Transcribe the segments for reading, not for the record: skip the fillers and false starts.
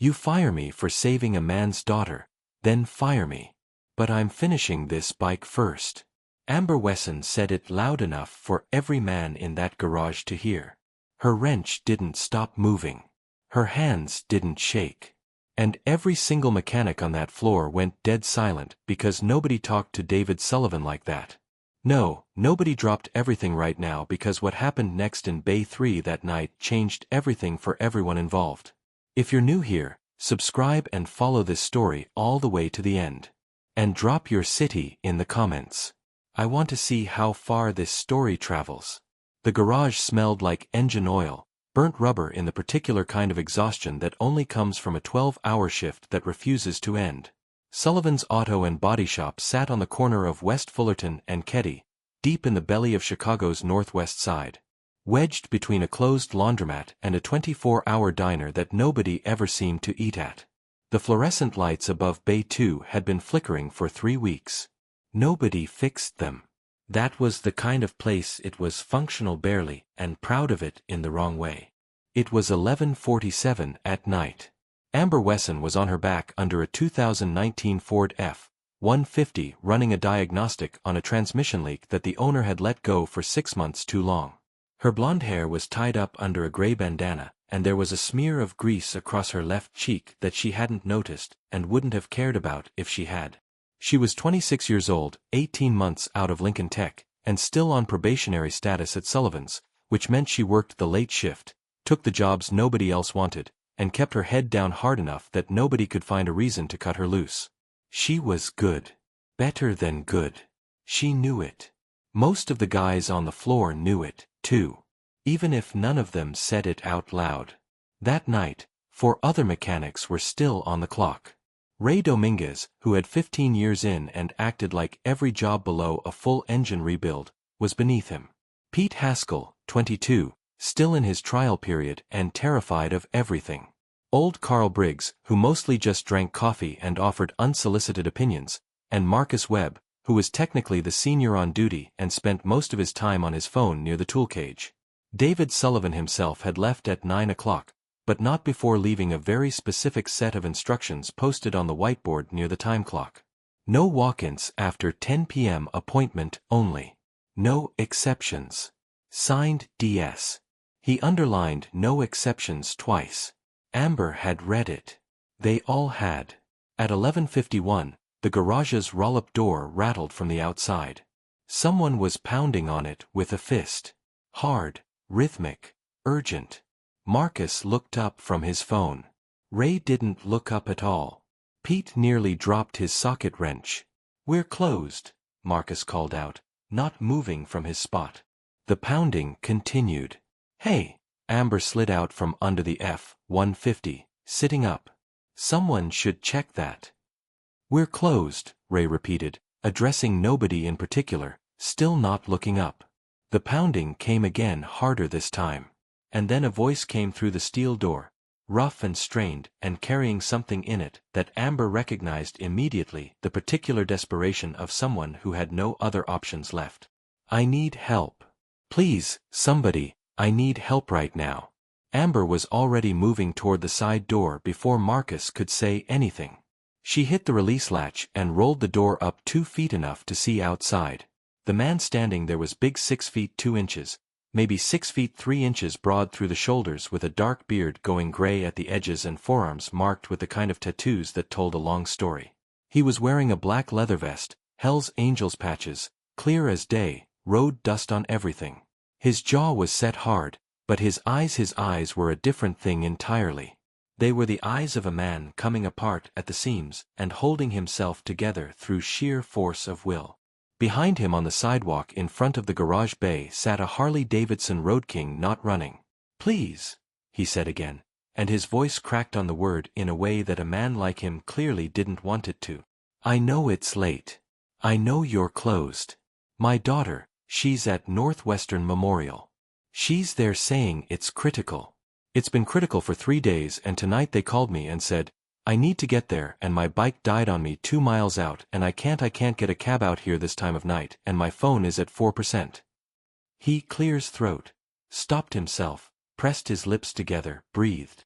You fire me for saving a man's daughter, then fire me. But I'm finishing this bike first. Amber Wesson said it loud enough for every man in that garage to hear. Her wrench didn't stop moving. Her hands didn't shake. And every single mechanic on that floor went dead silent because nobody talked to David Sullivan like that. No, nobody dropped everything right now because what happened next in Bay 3 that night changed everything for everyone involved. If you're new here, subscribe and follow this story all the way to the end. And drop your city in the comments. I want to see how far this story travels. The garage smelled like engine oil, burnt rubber in the particular kind of exhaustion that only comes from a 12-hour shift that refuses to end. Sullivan's Auto and Body Shop sat on the corner of West Fullerton and Keddy, deep in the belly of Chicago's northwest side. Wedged between a closed laundromat and a 24-hour diner that nobody ever seemed to eat at. The fluorescent lights above Bay 2 had been flickering for 3 weeks. Nobody fixed them. That was the kind of place it was functional barely and proud of it in the wrong way. It was 11:47 at night. Amber Wesson was on her back under a 2019 Ford F-150 running a diagnostic on a transmission leak that the owner had let go for 6 months too long. Her blonde hair was tied up under a gray bandana, and there was a smear of grease across her left cheek that she hadn't noticed and wouldn't have cared about if she had. She was 26 years old, 18 months out of Lincoln Tech, and still on probationary status at Sullivan's, which meant she worked the late shift, took the jobs nobody else wanted, and kept her head down hard enough that nobody could find a reason to cut her loose. She was good. Better than good. She knew it. Most of the guys on the floor knew it, too. Even if none of them said it out loud. That night, 4 other mechanics were still on the clock. Ray Dominguez, who had 15 years in and acted like every job below a full engine rebuild, was beneath him. Pete Haskell, 22, still in his trial period and terrified of everything. Old Carl Briggs, who mostly just drank coffee and offered unsolicited opinions, and Marcus Webb, who was technically the senior on duty and spent most of his time on his phone near the tool cage. David Sullivan himself had left at 9 o'clock, but not before leaving a very specific set of instructions posted on the whiteboard near the time clock. No walk-ins after 10 p.m. appointment only. No exceptions. Signed DS. He underlined no exceptions twice. Amber had read it. They all had. At 11:51, the garage's roll-up door rattled from the outside. Someone was pounding on it with a fist. Hard, rhythmic, urgent. Marcus looked up from his phone. Ray didn't look up at all. Pete nearly dropped his socket wrench. "We're closed," Marcus called out, not moving from his spot. The pounding continued. "Hey!" Amber slid out from under the F-150, sitting up. "Someone should check that." "We're closed," Ray repeated, addressing nobody in particular, still not looking up. The pounding came again, harder this time. And then a voice came through the steel door, rough and strained and carrying something in it that Amber recognized immediately, the particular desperation of someone who had no other options left. "I need help. Please, somebody, I need help right now." Amber was already moving toward the side door before Marcus could say anything. She hit the release latch and rolled the door up 2 feet enough to see outside. The man standing there was big 6 feet 2 inches, maybe 6 feet 3 inches broad through the shoulders with a dark beard going gray at the edges and forearms marked with the kind of tattoos that told a long story. He was wearing a black leather vest, Hell's Angels patches, clear as day, road dust on everything. His jaw was set hard, but his eyes were a different thing entirely. They were the eyes of a man coming apart at the seams and holding himself together through sheer force of will. Behind him on the sidewalk in front of the garage bay sat a Harley-Davidson Road King not running. "Please," he said again, and his voice cracked on the word in a way that a man like him clearly didn't want it to. "I know it's late. I know you're closed. My daughter, she's at Northwestern Memorial. She's there saying it's critical. It's been critical for 3 days and tonight they called me and said, I need to get there and my bike died on me 2 miles out and I can't get a cab out here this time of night and my phone is at 4%. He cleared his throat, stopped himself, pressed his lips together, breathed.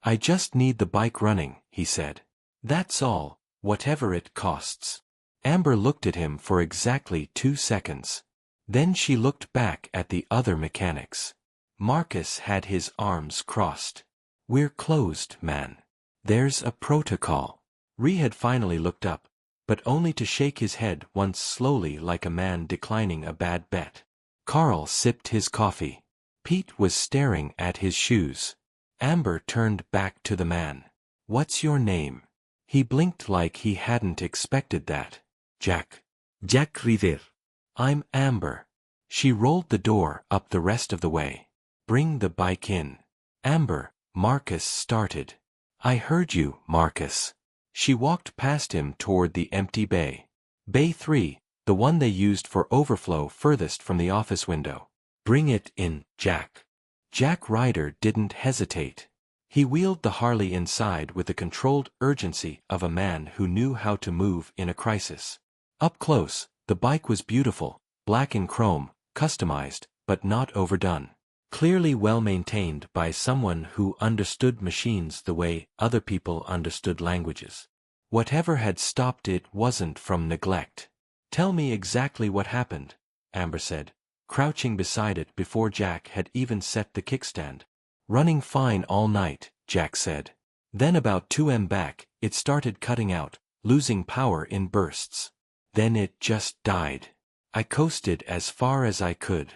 I just need the bike running, he said. That's all, whatever it costs. Amber looked at him for exactly 2 seconds. Then she looked back at the other mechanics. Marcus had his arms crossed. We're closed, man. There's a protocol. Ree had finally looked up, but only to shake his head once slowly like a man declining a bad bet. Carl sipped his coffee. Pete was staring at his shoes. Amber turned back to the man. What's your name? He blinked like he hadn't expected that. Jack. Jack River. I'm Amber. She rolled the door up the rest of the way. Bring the bike in. Amber, Marcus started. I heard you, Marcus. She walked past him toward the empty bay. Bay 3, the one they used for overflow furthest from the office window. Bring it in, Jack. Jack Ryder didn't hesitate. He wheeled the Harley inside with the controlled urgency of a man who knew how to move in a crisis. Up close, the bike was beautiful, black in chrome, customized, but not overdone. Clearly well maintained by someone who understood machines the way other people understood languages. Whatever had stopped it wasn't from neglect. Tell me exactly what happened, Amber said, crouching beside it before Jack had even set the kickstand. Running fine all night, Jack said. Then about 2 m back, it started cutting out, losing power in bursts. Then it just died. I coasted as far as I could.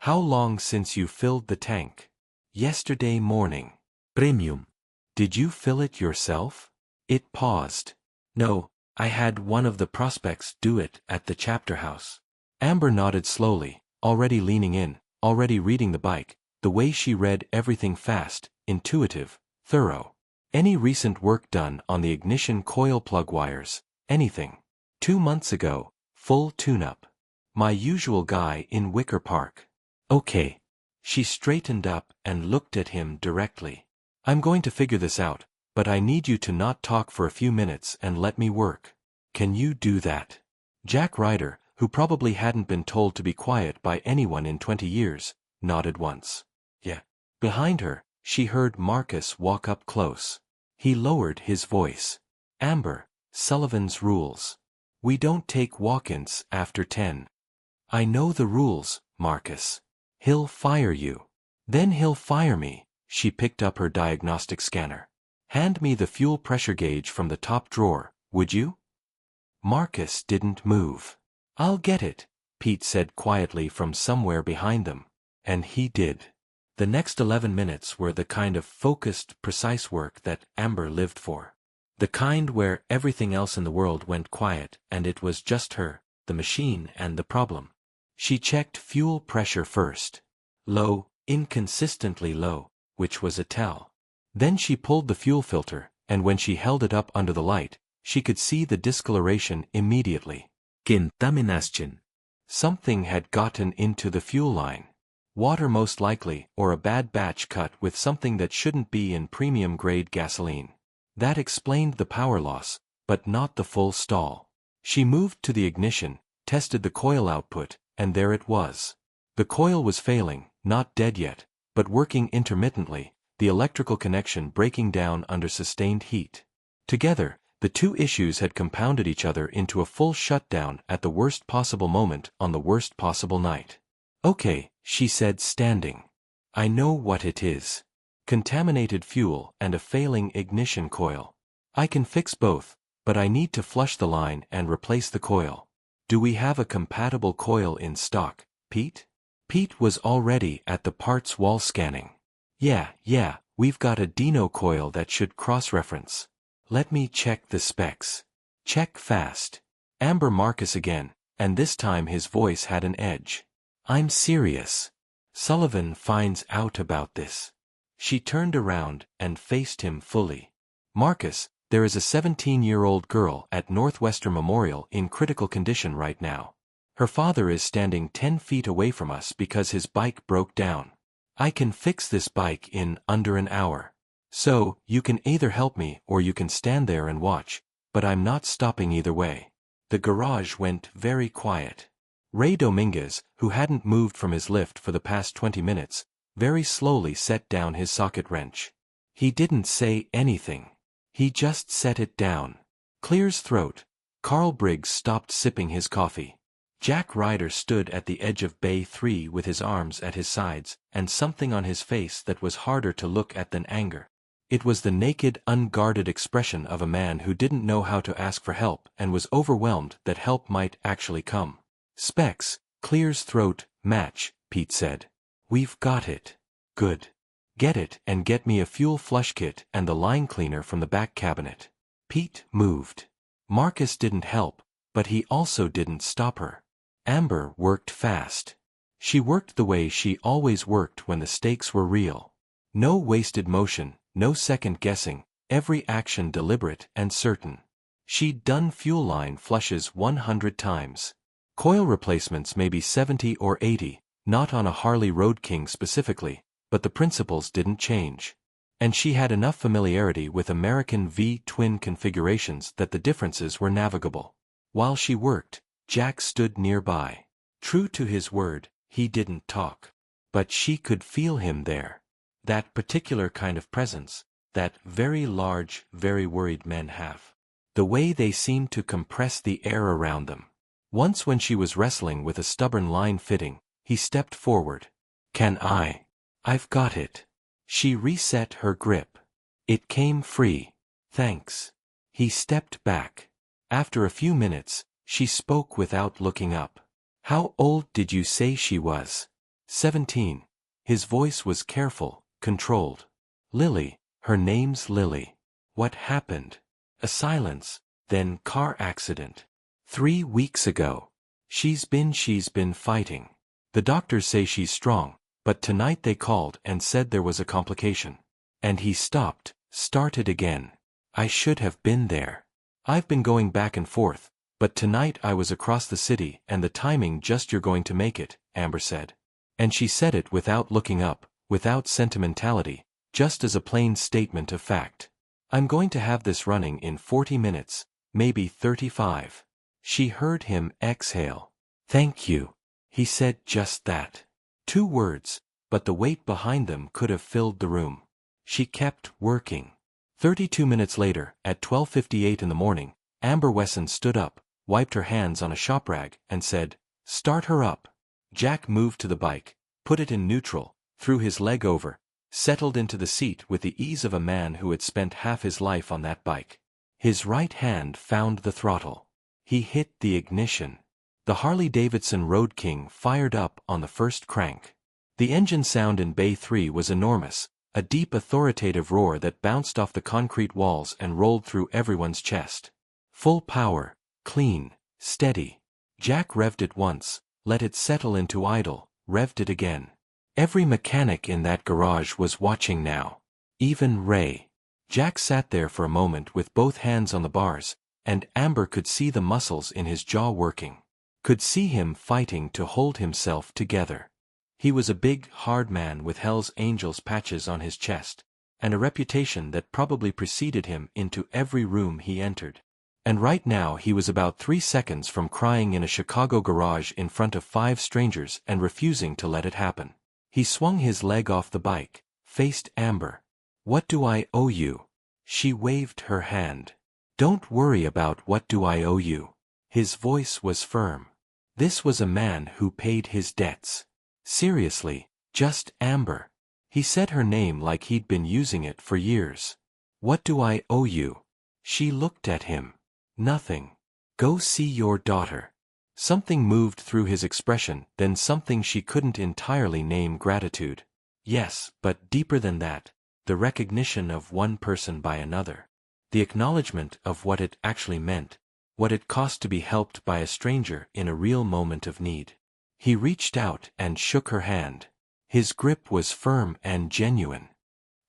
How long since you filled the tank? Yesterday morning. Premium. Did you fill it yourself? It paused. No, I had one of the prospects do it at the chapter house. Amber nodded slowly, already leaning in, already reading the bike, the way she read everything fast, intuitive, thorough. Any recent work done on the ignition coil plug wires, anything. 2 months ago, full tune-up. My usual guy in Wicker Park. Okay. She straightened up and looked at him directly. I'm going to figure this out, but I need you to not talk for a few minutes and let me work. Can you do that? Jack Ryder, who probably hadn't been told to be quiet by anyone in 20 years, nodded once. Yeah. Behind her, she heard Marcus walk up close. He lowered his voice. Amber, Sullivan's rules. We don't take walk-ins after 10. I know the rules, Marcus. He'll fire you. Then he'll fire me. She picked up her diagnostic scanner. Hand me the fuel pressure gauge from the top drawer, would you? Marcus didn't move. I'll get it, Pete said quietly from somewhere behind them. And he did. The next 11 minutes were the kind of focused, precise work that Amber lived for. The kind where everything else in the world went quiet and it was just her, the machine and the problem. She checked fuel pressure first. Low, inconsistently low, which was a tell. Then she pulled the fuel filter, and when she held it up under the light, she could see the discoloration immediately. Contamination. Something had gotten into the fuel line. Water most likely, or a bad batch cut with something that shouldn't be in premium-grade gasoline. That explained the power loss, but not the full stall. She moved to the ignition, tested the coil output, and there it was. The coil was failing, not dead yet, but working intermittently, the electrical connection breaking down under sustained heat. Together, the two issues had compounded each other into a full shutdown at the worst possible moment on the worst possible night. Okay, she said standing. I know what it is. Contaminated fuel and a failing ignition coil. I can fix both, but I need to flush the line and replace the coil. Do we have a compatible coil in stock, Pete? Pete was already at the parts wall scanning. Yeah, we've got a Dino coil that should cross-reference. Let me check the specs. Check fast. Amber Marcus again, and this time his voice had an edge. I'm serious. Sullivan finds out about this. She turned around and faced him fully. Marcus, there is a 17-year-old girl at Northwestern Memorial in critical condition right now. Her father is standing 10 feet away from us because his bike broke down. I can fix this bike in under an hour. So, you can either help me or you can stand there and watch, but I'm not stopping either way. The garage went very quiet. Ray Dominguez, who hadn't moved from his lift for the past 20 minutes, very slowly set down his socket wrench. He didn't say anything. He just set it down. Clear's throat. Carl Briggs stopped sipping his coffee. Jack Ryder stood at the edge of Bay 3 with his arms at his sides, and something on his face that was harder to look at than anger. It was the naked, unguarded expression of a man who didn't know how to ask for help and was overwhelmed that help might actually come. Specs, Clear's throat, match, Pete said. We've got it. Good. Get it and get me a fuel flush kit and the line cleaner from the back cabinet. Pete moved. Marcus didn't help, but he also didn't stop her. Amber worked fast. She worked the way she always worked when the stakes were real. No wasted motion, no second guessing, every action deliberate and certain. She'd done fuel line flushes 100 times. Coil replacements maybe 70 or 80, not on a Harley Road King specifically, but the principles didn't change. And she had enough familiarity with American V-twin configurations that the differences were navigable. While she worked, Jack stood nearby. True to his word, he didn't talk. But she could feel him there. That particular kind of presence, that very large, very worried men have. The way they seem to compress the air around them. Once when she was wrestling with a stubborn line fitting, he stepped forward. Can I? I've got it. She reset her grip. It came free. Thanks. He stepped back. After a few minutes, she spoke without looking up. How old did you say she was? 17. His voice was careful, controlled. Lily, her name's Lily. What happened? A silence, then car accident. 3 weeks ago. She's been fighting. The doctors say she's strong, but tonight they called and said there was a complication. And he stopped, started again. I should have been there. I've been going back and forth, but tonight I was across the city and the timing just you're going to make it, Amber said. And she said it without looking up, without sentimentality, just as a plain statement of fact. I'm going to have this running in 40 minutes, maybe 35. She heard him exhale. Thank you. He said just that. 2 words, but the weight behind them could have filled the room. She kept working. 32 minutes later, at 12:58 in the morning, Amber Wesson stood up, wiped her hands on a shop rag, and said, "Start her up." Jack moved to the bike, put it in neutral, threw his leg over, settled into the seat with the ease of a man who had spent half his life on that bike. His right hand found the throttle. He hit the ignition. The Harley-Davidson Road King fired up on the first crank. The engine sound in Bay 3 was enormous, a deep authoritative roar that bounced off the concrete walls and rolled through everyone's chest. Full power, clean, steady. Jack revved it once, let it settle into idle, revved it again. Every mechanic in that garage was watching now. Even Ray. Jack sat there for a moment with both hands on the bars, and Amber could see the muscles in his jaw working. Could see him fighting to hold himself together. He was a big, hard man with Hell's Angels patches on his chest, and a reputation that probably preceded him into every room he entered. And right now he was about 3 seconds from crying in a Chicago garage in front of 5 strangers and refusing to let it happen. He swung his leg off the bike, faced Amber. What do I owe you? She waved her hand. Don't worry about what do I owe you. His voice was firm. This was a man who paid his debts. Seriously, just Amber. He said her name like he'd been using it for years. What do I owe you? She looked at him. Nothing. Go see your daughter. Something moved through his expression, then something she couldn't entirely name gratitude. Yes, but deeper than that, the recognition of one person by another. The acknowledgement of what it actually meant, what it cost to be helped by a stranger in a real moment of need. He reached out and shook her hand. His grip was firm and genuine.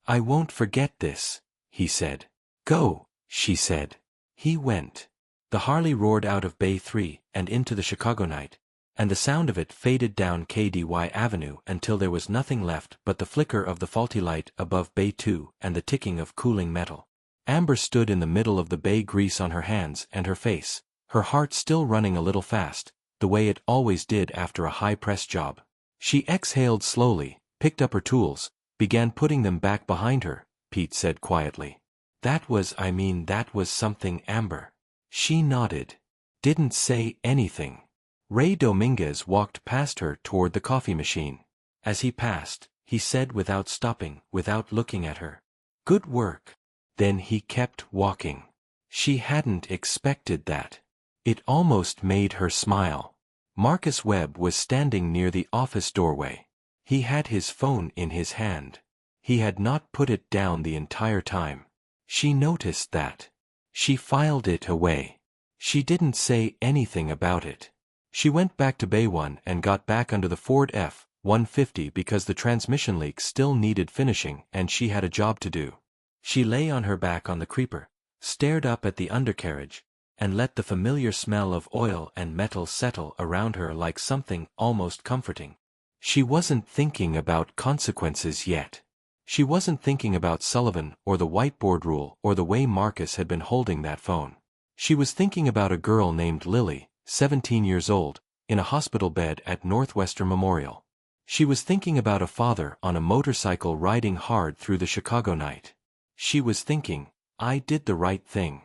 I won't forget this, he said. Go, she said. He went. The Harley roared out of Bay 3 and into the Chicago night, and the sound of it faded down KDY Avenue until there was nothing left but the flicker of the faulty light above Bay 2 and the ticking of cooling metal. Amber stood in the middle of the bay, grease on her hands and her face, her heart still running a little fast, the way it always did after a high-press job. She exhaled slowly, picked up her tools, began putting them back behind her, Pete said quietly. That was something, Amber. She nodded. Didn't say anything. Ray Dominguez walked past her toward the coffee machine. As he passed, he said without stopping, without looking at her, "Good work." Then he kept walking. She hadn't expected that. It almost made her smile. Marcus Webb was standing near the office doorway. He had his phone in his hand. He had not put it down the entire time. She noticed that. She filed it away. She didn't say anything about it. She went back to Bay 1 and got back under the Ford F-150 because the transmission leak still needed finishing and she had a job to do. She lay on her back on the creeper, stared up at the undercarriage, and let the familiar smell of oil and metal settle around her like something almost comforting. She wasn't thinking about consequences yet. She wasn't thinking about Sullivan or the whiteboard rule or the way Marcus had been holding that phone. She was thinking about a girl named Lily, 17 years old, in a hospital bed at Northwestern Memorial. She was thinking about a father on a motorcycle riding hard through the Chicago night. She was thinking, I did the right thing.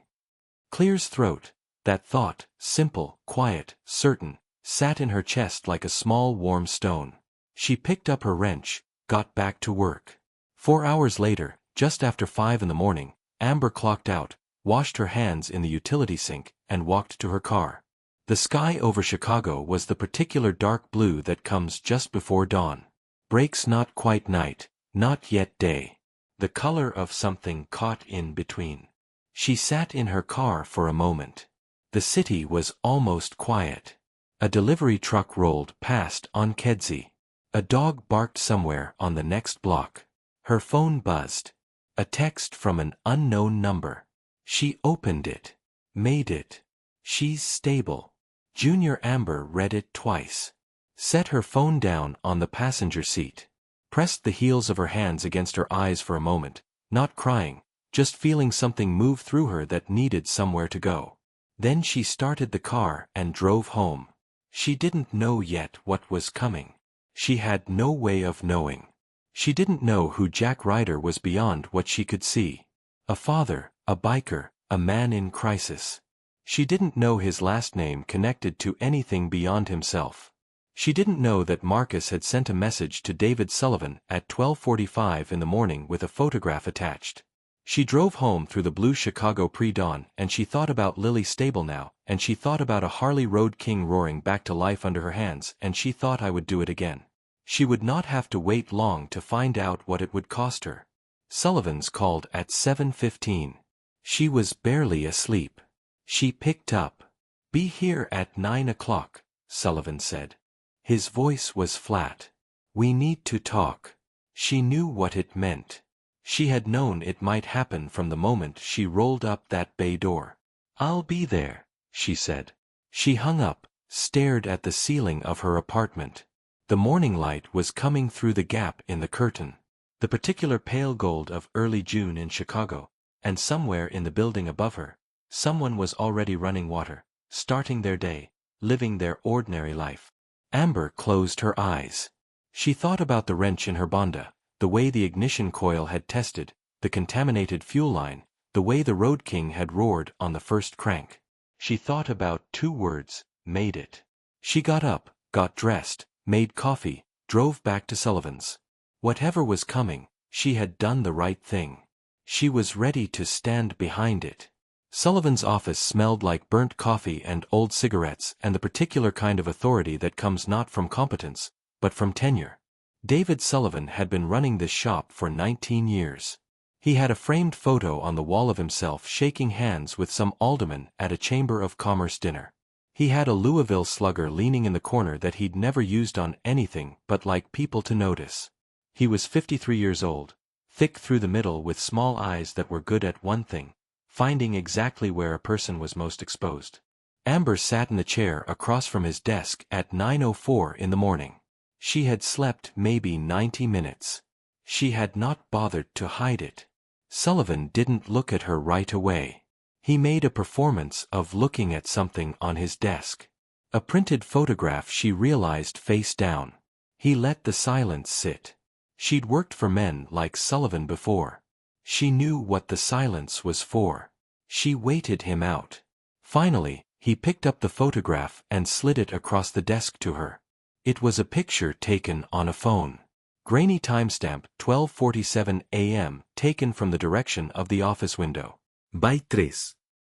Clear's throat, that thought, simple, quiet, certain, sat in her chest like a small warm stone. She picked up her wrench, got back to work. 4 hours later, just after 5 in the morning, Amber clocked out, washed her hands in the utility sink, and walked to her car. The sky over Chicago was the particular dark blue that comes just before dawn. Breaks not quite night, not yet day. The color of something caught in between. She sat in her car for a moment. The city was almost quiet. A delivery truck rolled past on Kedzie. A dog barked somewhere on the next block. Her phone buzzed. A text from an unknown number. She opened it. Made it. She's stable. Junior Amber read it twice. Set her phone down on the passenger seat. Pressed the heels of her hands against her eyes for a moment, not crying, just feeling something move through her that needed somewhere to go. Then she started the car and drove home. She didn't know yet what was coming. She had no way of knowing. She didn't know who Jack Ryder was beyond what she could see. A father, a biker, a man in crisis. She didn't know his last name connected to anything beyond himself. She didn't know that Marcus had sent a message to David Sullivan at 12:45 in the morning with a photograph attached. She drove home through the blue Chicago pre-dawn and she thought about Lily stable now, and she thought about a Harley Road King roaring back to life under her hands, and she thought I would do it again. She would not have to wait long to find out what it would cost her. Sullivan's called at 7:15. She was barely asleep. She picked up. Be here at 9 o'clock, Sullivan said. His voice was flat. We need to talk. She knew what it meant. She had known it might happen from the moment she rolled up that bay door. I'll be there, she said. She hung up, stared at the ceiling of her apartment. The morning light was coming through the gap in the curtain. The particular pale gold of early June in Chicago, and somewhere in the building above her, someone was already running water, starting their day, living their ordinary life. Amber closed her eyes. She thought about the wrench in her Bonda, the way the ignition coil had tested, the contaminated fuel line, the way the Road King had roared on the first crank. She thought about 2 words, made it. She got up, got dressed, made coffee, drove back to Sullivan's. Whatever was coming, she had done the right thing. She was ready to stand behind it. Sullivan's office smelled like burnt coffee and old cigarettes and the particular kind of authority that comes not from competence, but from tenure. David Sullivan had been running this shop for 19 years. He had a framed photo on the wall of himself shaking hands with some alderman at a Chamber of Commerce dinner. He had a Louisville Slugger leaning in the corner that he'd never used on anything but like people to notice. He was 53 years old, thick through the middle with small eyes that were good at one thing, finding exactly where a person was most exposed. Amber sat in the chair across from his desk at 9:04 in the morning. She had slept maybe 90 minutes. She had not bothered to hide it. Sullivan didn't look at her right away. He made a performance of looking at something on his desk. A printed photograph she realized face down. He let the silence sit. She'd worked for men like Sullivan before. She knew what the silence was for. She waited him out. Finally, he picked up the photograph and slid it across the desk to her. It was a picture taken on a phone. Grainy timestamp, 12:47 a.m., taken from the direction of the office window. By 3.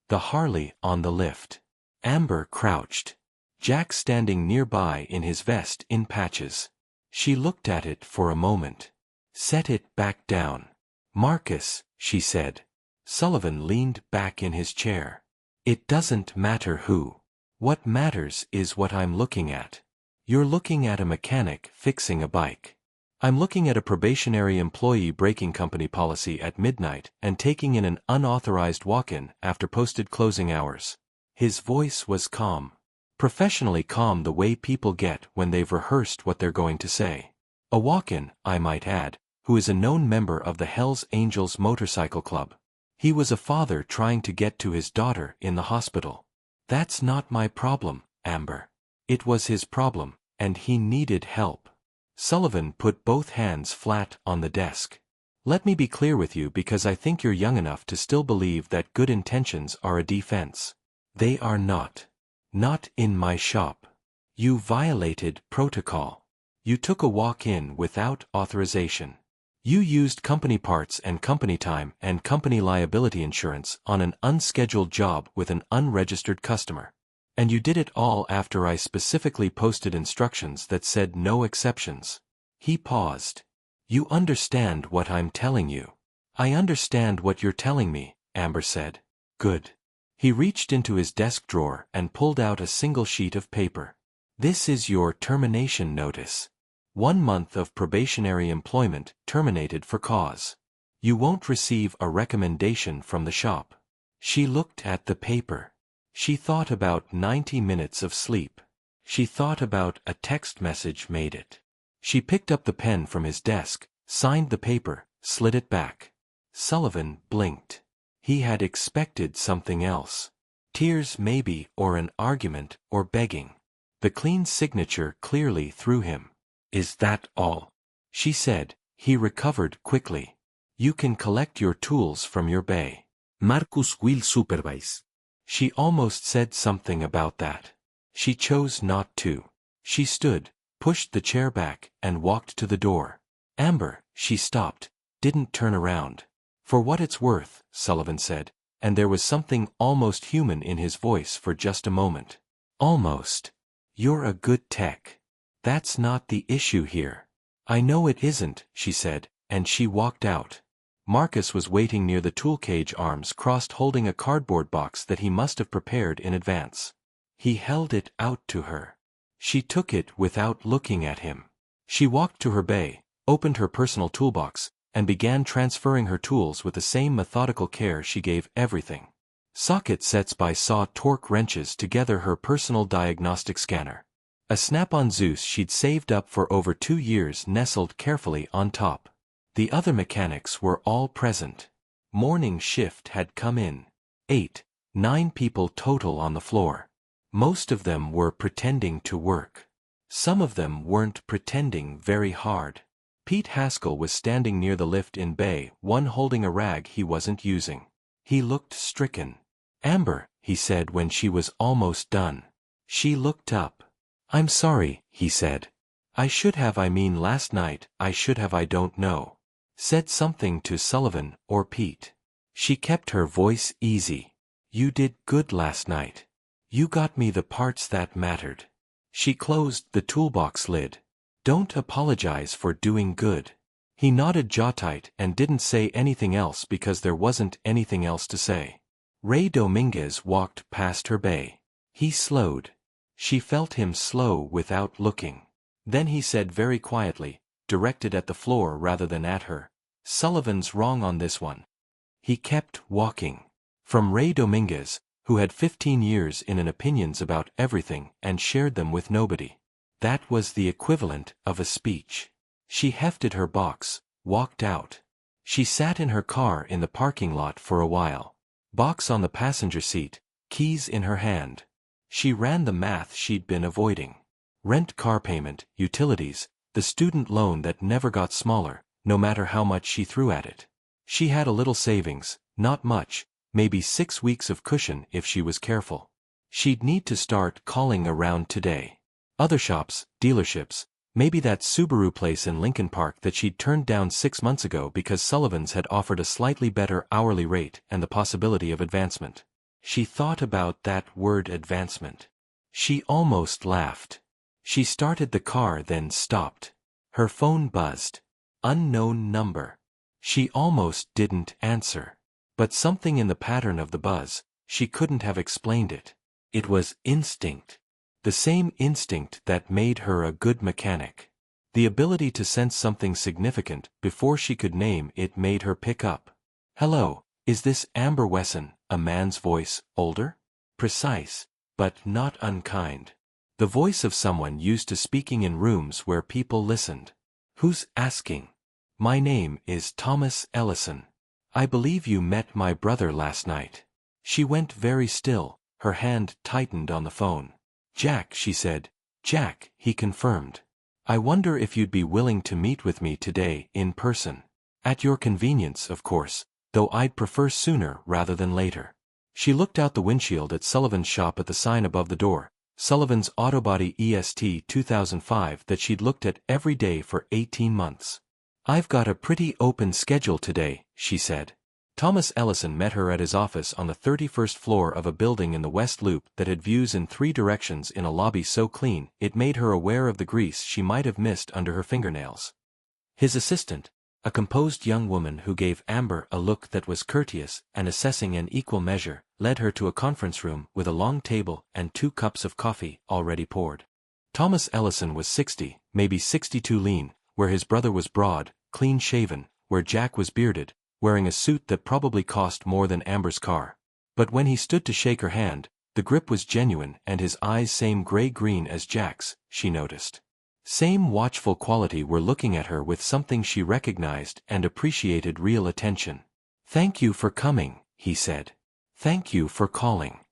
The Harley on the lift. Amber crouched. Jack standing nearby in his vest in patches. She looked at it for a moment. Set it back down. Marcus, she said. Sullivan leaned back in his chair. It doesn't matter who. What matters is what I'm looking at. You're looking at a mechanic fixing a bike. I'm looking at a probationary employee breaking company policy at midnight and taking in an unauthorized walk-in after posted closing hours. His voice was calm. Professionally calm, the way people get when they've rehearsed what they're going to say. A walk-in, I might add, who is a known member of the Hells Angels motorcycle club. He was a father trying to get to his daughter in the hospital. That's not my problem, Amber. It was his problem, and he needed help. Sullivan put both hands flat on the desk. Let me be clear with you, because I think you're young enough to still believe that good intentions are a defense. They are not. Not in my shop. You violated protocol. You took a walk-in without authorization. You used company parts and company time and company liability insurance on an unscheduled job with an unregistered customer. And you did it all after I specifically posted instructions that said no exceptions. He paused. You understand what I'm telling you? I understand what you're telling me, Amber said. Good. He reached into his desk drawer and pulled out a single sheet of paper. This is your termination notice. 1 month of probationary employment terminated for cause. You won't receive a recommendation from the shop. She looked at the paper. She thought about 90 minutes of sleep. She thought about a text message made it. She picked up the pen from his desk, signed the paper, slid it back. Sullivan blinked. He had expected something else. Tears maybe, or an argument, or begging. The clean signature clearly threw him. Is that all? She said. He recovered quickly. You can collect your tools from your bay. Marcus will supervise. She almost said something about that. She chose not to. She stood, pushed the chair back, and walked to the door. Amber, she stopped, didn't turn around. For what it's worth, Sullivan said, and there was something almost human in his voice for just a moment. Almost. You're a good tech. That's not the issue here. I know it isn't, she said, and she walked out. Marcus was waiting near the tool cage, arms crossed, holding a cardboard box that he must have prepared in advance. He held it out to her. She took it without looking at him. She walked to her bay, opened her personal toolbox, and began transferring her tools with the same methodical care she gave everything. Socket sets by saw torque wrenches, together her personal diagnostic scanner. A Snap-on Zeus she'd saved up for over 2 years nestled carefully on top. The other mechanics were all present. Morning shift had come in. 8, 9 people total on the floor. Most of them were pretending to work. Some of them weren't pretending very hard. Pete Haskell was standing near the lift in Bay 1, holding a rag he wasn't using. He looked stricken. Amber, he said when she was almost done. She looked up. I'm sorry, he said. I should have, last night, I should have, I don't know. Said something to Sullivan or Pete. She kept her voice easy. You did good last night. You got me the parts that mattered. She closed the toolbox lid. Don't apologize for doing good. He nodded jaw tight and didn't say anything else because there wasn't anything else to say. Ray Dominguez walked past her bay. He slowed. She felt him slow without looking. Then he said very quietly, directed at the floor rather than at her, Sullivan's wrong on this one. He kept walking. From Ray Dominguez, who had 15 years in opinions about everything and shared them with nobody. That was the equivalent of a speech. She hefted her box, walked out. She sat in her car in the parking lot for a while. Box on the passenger seat, keys in her hand. She ran the math she'd been avoiding. Rent, car payment, utilities, the student loan that never got smaller, no matter how much she threw at it. She had a little savings, not much, maybe 6 weeks of cushion if she was careful. She'd need to start calling around today. Other shops, dealerships, maybe that Subaru place in Lincoln Park that she'd turned down 6 months ago because Sullivan's had offered a slightly better hourly rate and the possibility of advancement. She thought about that word advancement. She almost laughed. She started the car then stopped. Her phone buzzed. Unknown number. She almost didn't answer. But something in the pattern of the buzz, she couldn't have explained it. It was instinct. The same instinct that made her a good mechanic. The ability to sense something significant before she could name it made her pick up. "Hello, is this Amber Wesson?" A man's voice, older? Precise, but not unkind. The voice of someone used to speaking in rooms where people listened. "Who's asking?" "My name is Thomas Ellison. I believe you met my brother last night." She went very still, her hand tightened on the phone. "Jack," she said. "Jack," he confirmed. "I wonder if you'd be willing to meet with me today in person. At your convenience, of course, though I'd prefer sooner rather than later." She looked out the windshield at Sullivan's shop at the sign above the door, Sullivan's Autobody EST 2005 that she'd looked at every day for 18 months. "I've got a pretty open schedule today," she said. Thomas Ellison met her at his office on the 31st floor of a building in the West Loop that had views in 3 directions in a lobby so clean it made her aware of the grease she might have missed under her fingernails. His assistant, a composed young woman who gave Amber a look that was courteous and assessing in equal measure, led her to a conference room with a long table and 2 cups of coffee already poured. Thomas Ellison was 60, maybe 62 lean, where his brother was broad, clean-shaven, where Jack was bearded, wearing a suit that probably cost more than Amber's car. But when he stood to shake her hand, the grip was genuine and his eyes same gray-green as Jack's, she noticed. Same watchful quality were looking at her with something she recognized and appreciated real attention. "Thank you for coming," he said. "Thank you for calling."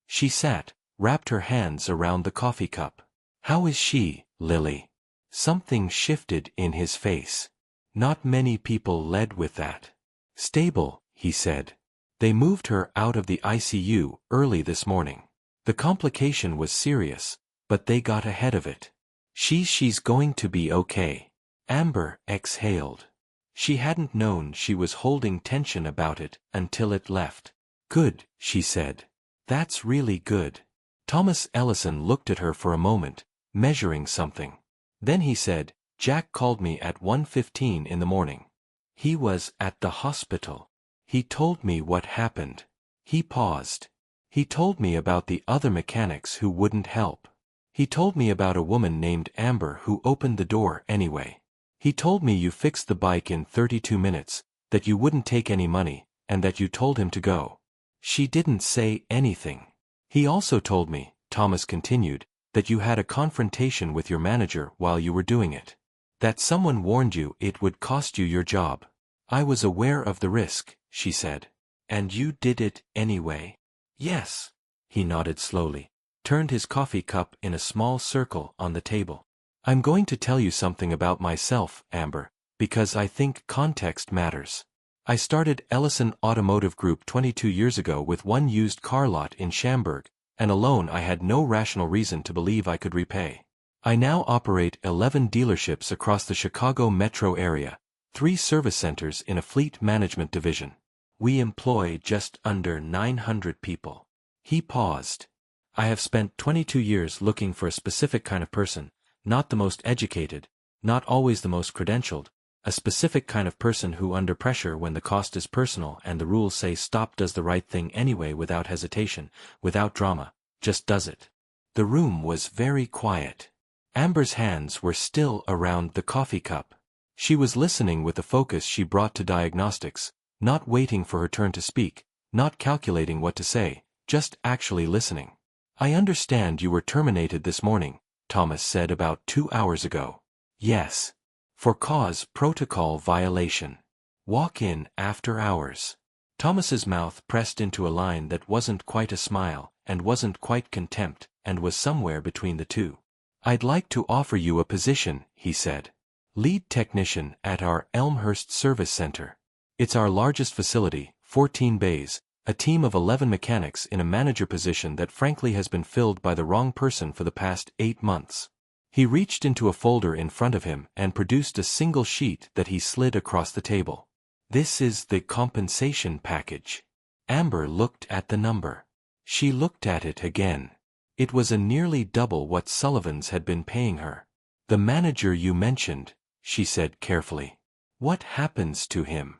She sat, wrapped her hands around the coffee cup. "How is she, Lily?" Something shifted in his face. Not many people led with that. "Stable," he said. "They moved her out of the ICU early this morning. The complication was serious, but they got ahead of it. She's going to be okay." Amber exhaled. She hadn't known she was holding tension about it until it left. "Good," she said. "That's really good." Thomas Ellison looked at her for a moment, measuring something. Then he said, "Jack called me at 1:15 in the morning. He was at the hospital. He told me what happened." He paused. "He told me about the other mechanics who wouldn't help. He told me about a woman named Amber who opened the door anyway. He told me you fixed the bike in 32 minutes, that you wouldn't take any money, and that you told him to go." She didn't say anything. "He also told me," Thomas continued, "that you had a confrontation with your manager while you were doing it. That someone warned you it would cost you your job." "I was aware of the risk," she said. "And you did it anyway?" "Yes." He nodded slowly, turned his coffee cup in a small circle on the table. "I'm going to tell you something about myself, Amber, because I think context matters. I started Ellison Automotive Group 22 years ago with one used car lot in Schaumburg, and a loan I had no rational reason to believe I could repay. I now operate 11 dealerships across the Chicago metro area, 3 service centers in a fleet management division. We employ just under 900 people." He paused. "I have spent 22 years looking for a specific kind of person, not the most educated, not always the most credentialed, a specific kind of person who under pressure when the cost is personal and the rules say stop does the right thing anyway without hesitation, without drama, just does it." The room was very quiet. Amber's hands were still around the coffee cup. She was listening with the focus she brought to diagnostics, not waiting for her turn to speak, not calculating what to say, just actually listening. "I understand you were terminated this morning," Thomas said about 2 hours ago. "Yes. For cause protocol violation. Walk in after hours." Thomas's mouth pressed into a line that wasn't quite a smile, and wasn't quite contempt, and was somewhere between the two. "I'd like to offer you a position," he said. "Lead technician at our Elmhurst Service Center. It's our largest facility, 14 bays, a team of 11 mechanics in a manager position that frankly has been filled by the wrong person for the past 8 months. He reached into a folder in front of him and produced a single sheet that he slid across the table. This is the compensation package. Amber looked at the number. She looked at it again. It was a nearly double what Sullivan's had been paying her. The manager you mentioned, she said carefully. What happens to him?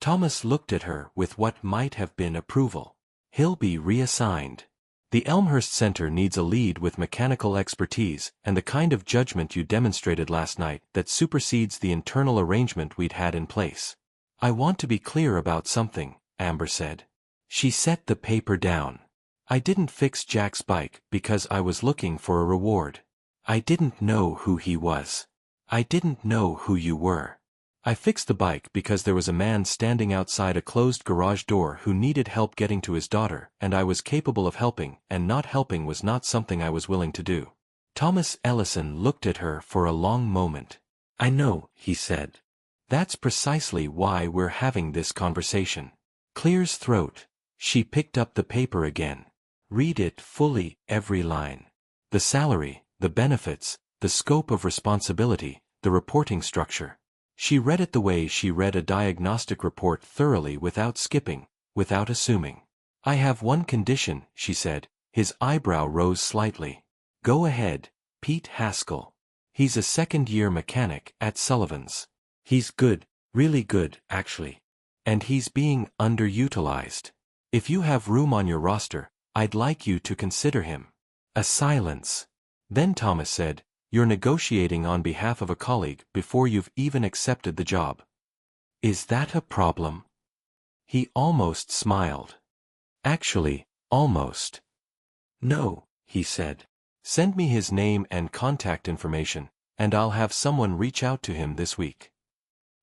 Thomas looked at her with what might have been approval. He'll be reassigned. The Elmhurst Center needs a lead with mechanical expertise and the kind of judgment you demonstrated last night that supersedes the internal arrangement we'd had in place. I want to be clear about something, Amber said. She set the paper down. I didn't fix Jack's bike because I was looking for a reward. I didn't know who he was. I didn't know who you were. I fixed the bike because there was a man standing outside a closed garage door who needed help getting to his daughter, and I was capable of helping, and not helping was not something I was willing to do. Thomas Ellison looked at her for a long moment. I know, he said. That's precisely why we're having this conversation. Clear's throat. She picked up the paper again. Read it fully, every line. The salary, the benefits, the scope of responsibility, the reporting structure. She read it the way she read a diagnostic report thoroughly without skipping, without assuming. I have one condition, she said. His eyebrow rose slightly. Go ahead, Pete Haskell. He's a second-year mechanic at Sullivan's. He's good, really good, actually. And he's being underutilized. If you have room on your roster, I'd like you to consider him. A silence. Then Thomas said, You're negotiating on behalf of a colleague before you've even accepted the job. Is that a problem? He almost smiled. Actually, almost. No, he said. Send me his name and contact information, and I'll have someone reach out to him this week.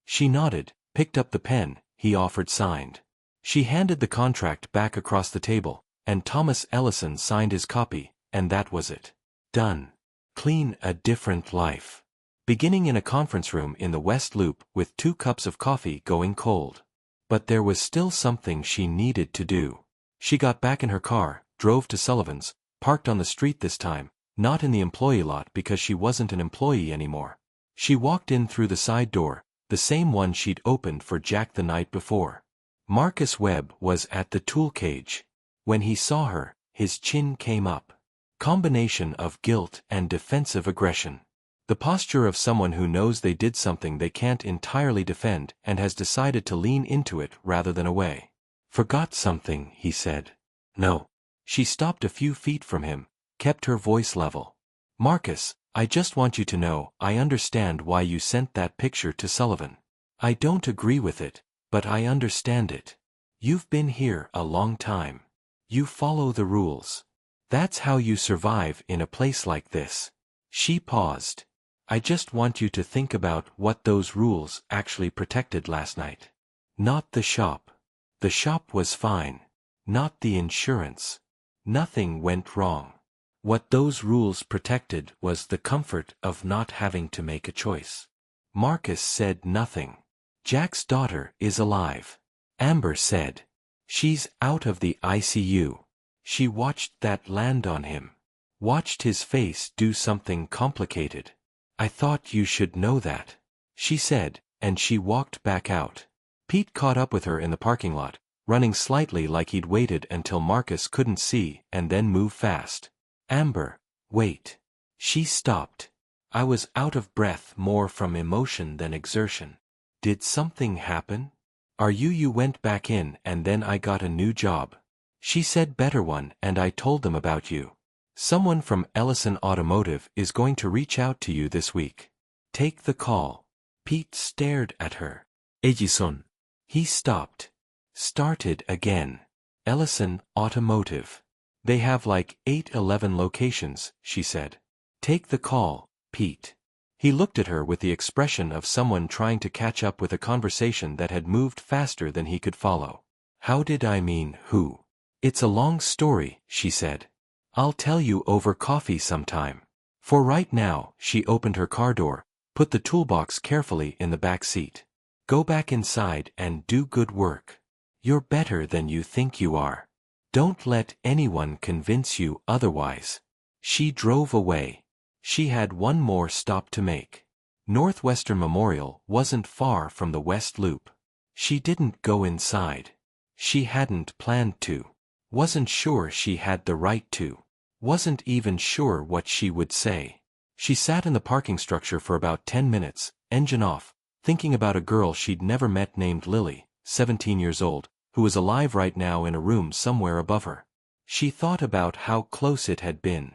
She nodded, picked up the pen he offered signed. She handed the contract back across the table, and Thomas Ellison signed his copy, and that was it. Done. Clean a different life. Beginning in a conference room in the West Loop with 2 cups of coffee going cold. But there was still something she needed to do. She got back in her car, drove to Sullivan's, parked on the street this time, not in the employee lot because she wasn't an employee anymore. She walked in through the side door, the same one she'd opened for Jack the night before. Marcus Webb was at the tool cage. When he saw her, his chin came up. Combination of guilt and defensive aggression. The posture of someone who knows they did something they can't entirely defend and has decided to lean into it rather than away. Forgot something, he said. No. She stopped a few feet from him, kept her voice level. Marcus, I just want you to know I understand why you sent that picture to Sullivan. I don't agree with it, but I understand it. You've been here a long time. You follow the rules. That's how you survive in a place like this. She paused. I just want you to think about what those rules actually protected last night. Not the shop. The shop was fine. Not the insurance. Nothing went wrong. What those rules protected was the comfort of not having to make a choice. Marcus said nothing. Jack's daughter is alive. Amber said. She's out of the ICU. She watched that land on him. Watched his face do something complicated. I thought you should know that, she said, and she walked back out. Pete caught up with her in the parking lot, running slightly like he'd waited until Marcus couldn't see and then move fast. Amber, wait. She stopped. I was out of breath more from emotion than exertion. Did something happen? You went back in and then I got a new job. She said better one and I told them about you. Someone from Ellison Automotive is going to reach out to you this week. Take the call. Pete stared at her. Edison. He stopped. Started again. Ellison Automotive. They have like 11 locations, she said. Take the call, Pete. He looked at her with the expression of someone trying to catch up with a conversation that had moved faster than he could follow. How did I mean who? It's a long story, she said. I'll tell you over coffee sometime. For right now, she opened her car door, put the toolbox carefully in the back seat. Go back inside and do good work. You're better than you think you are. Don't let anyone convince you otherwise." She drove away. She had one more stop to make. Northwestern Memorial wasn't far from the West Loop. She didn't go inside. She hadn't planned to. Wasn't sure she had the right to. Wasn't even sure what she would say. She sat in the parking structure for about 10 minutes, engine off, thinking about a girl she'd never met named Lily, 17 years old, who was alive right now in a room somewhere above her. She thought about how close it had been.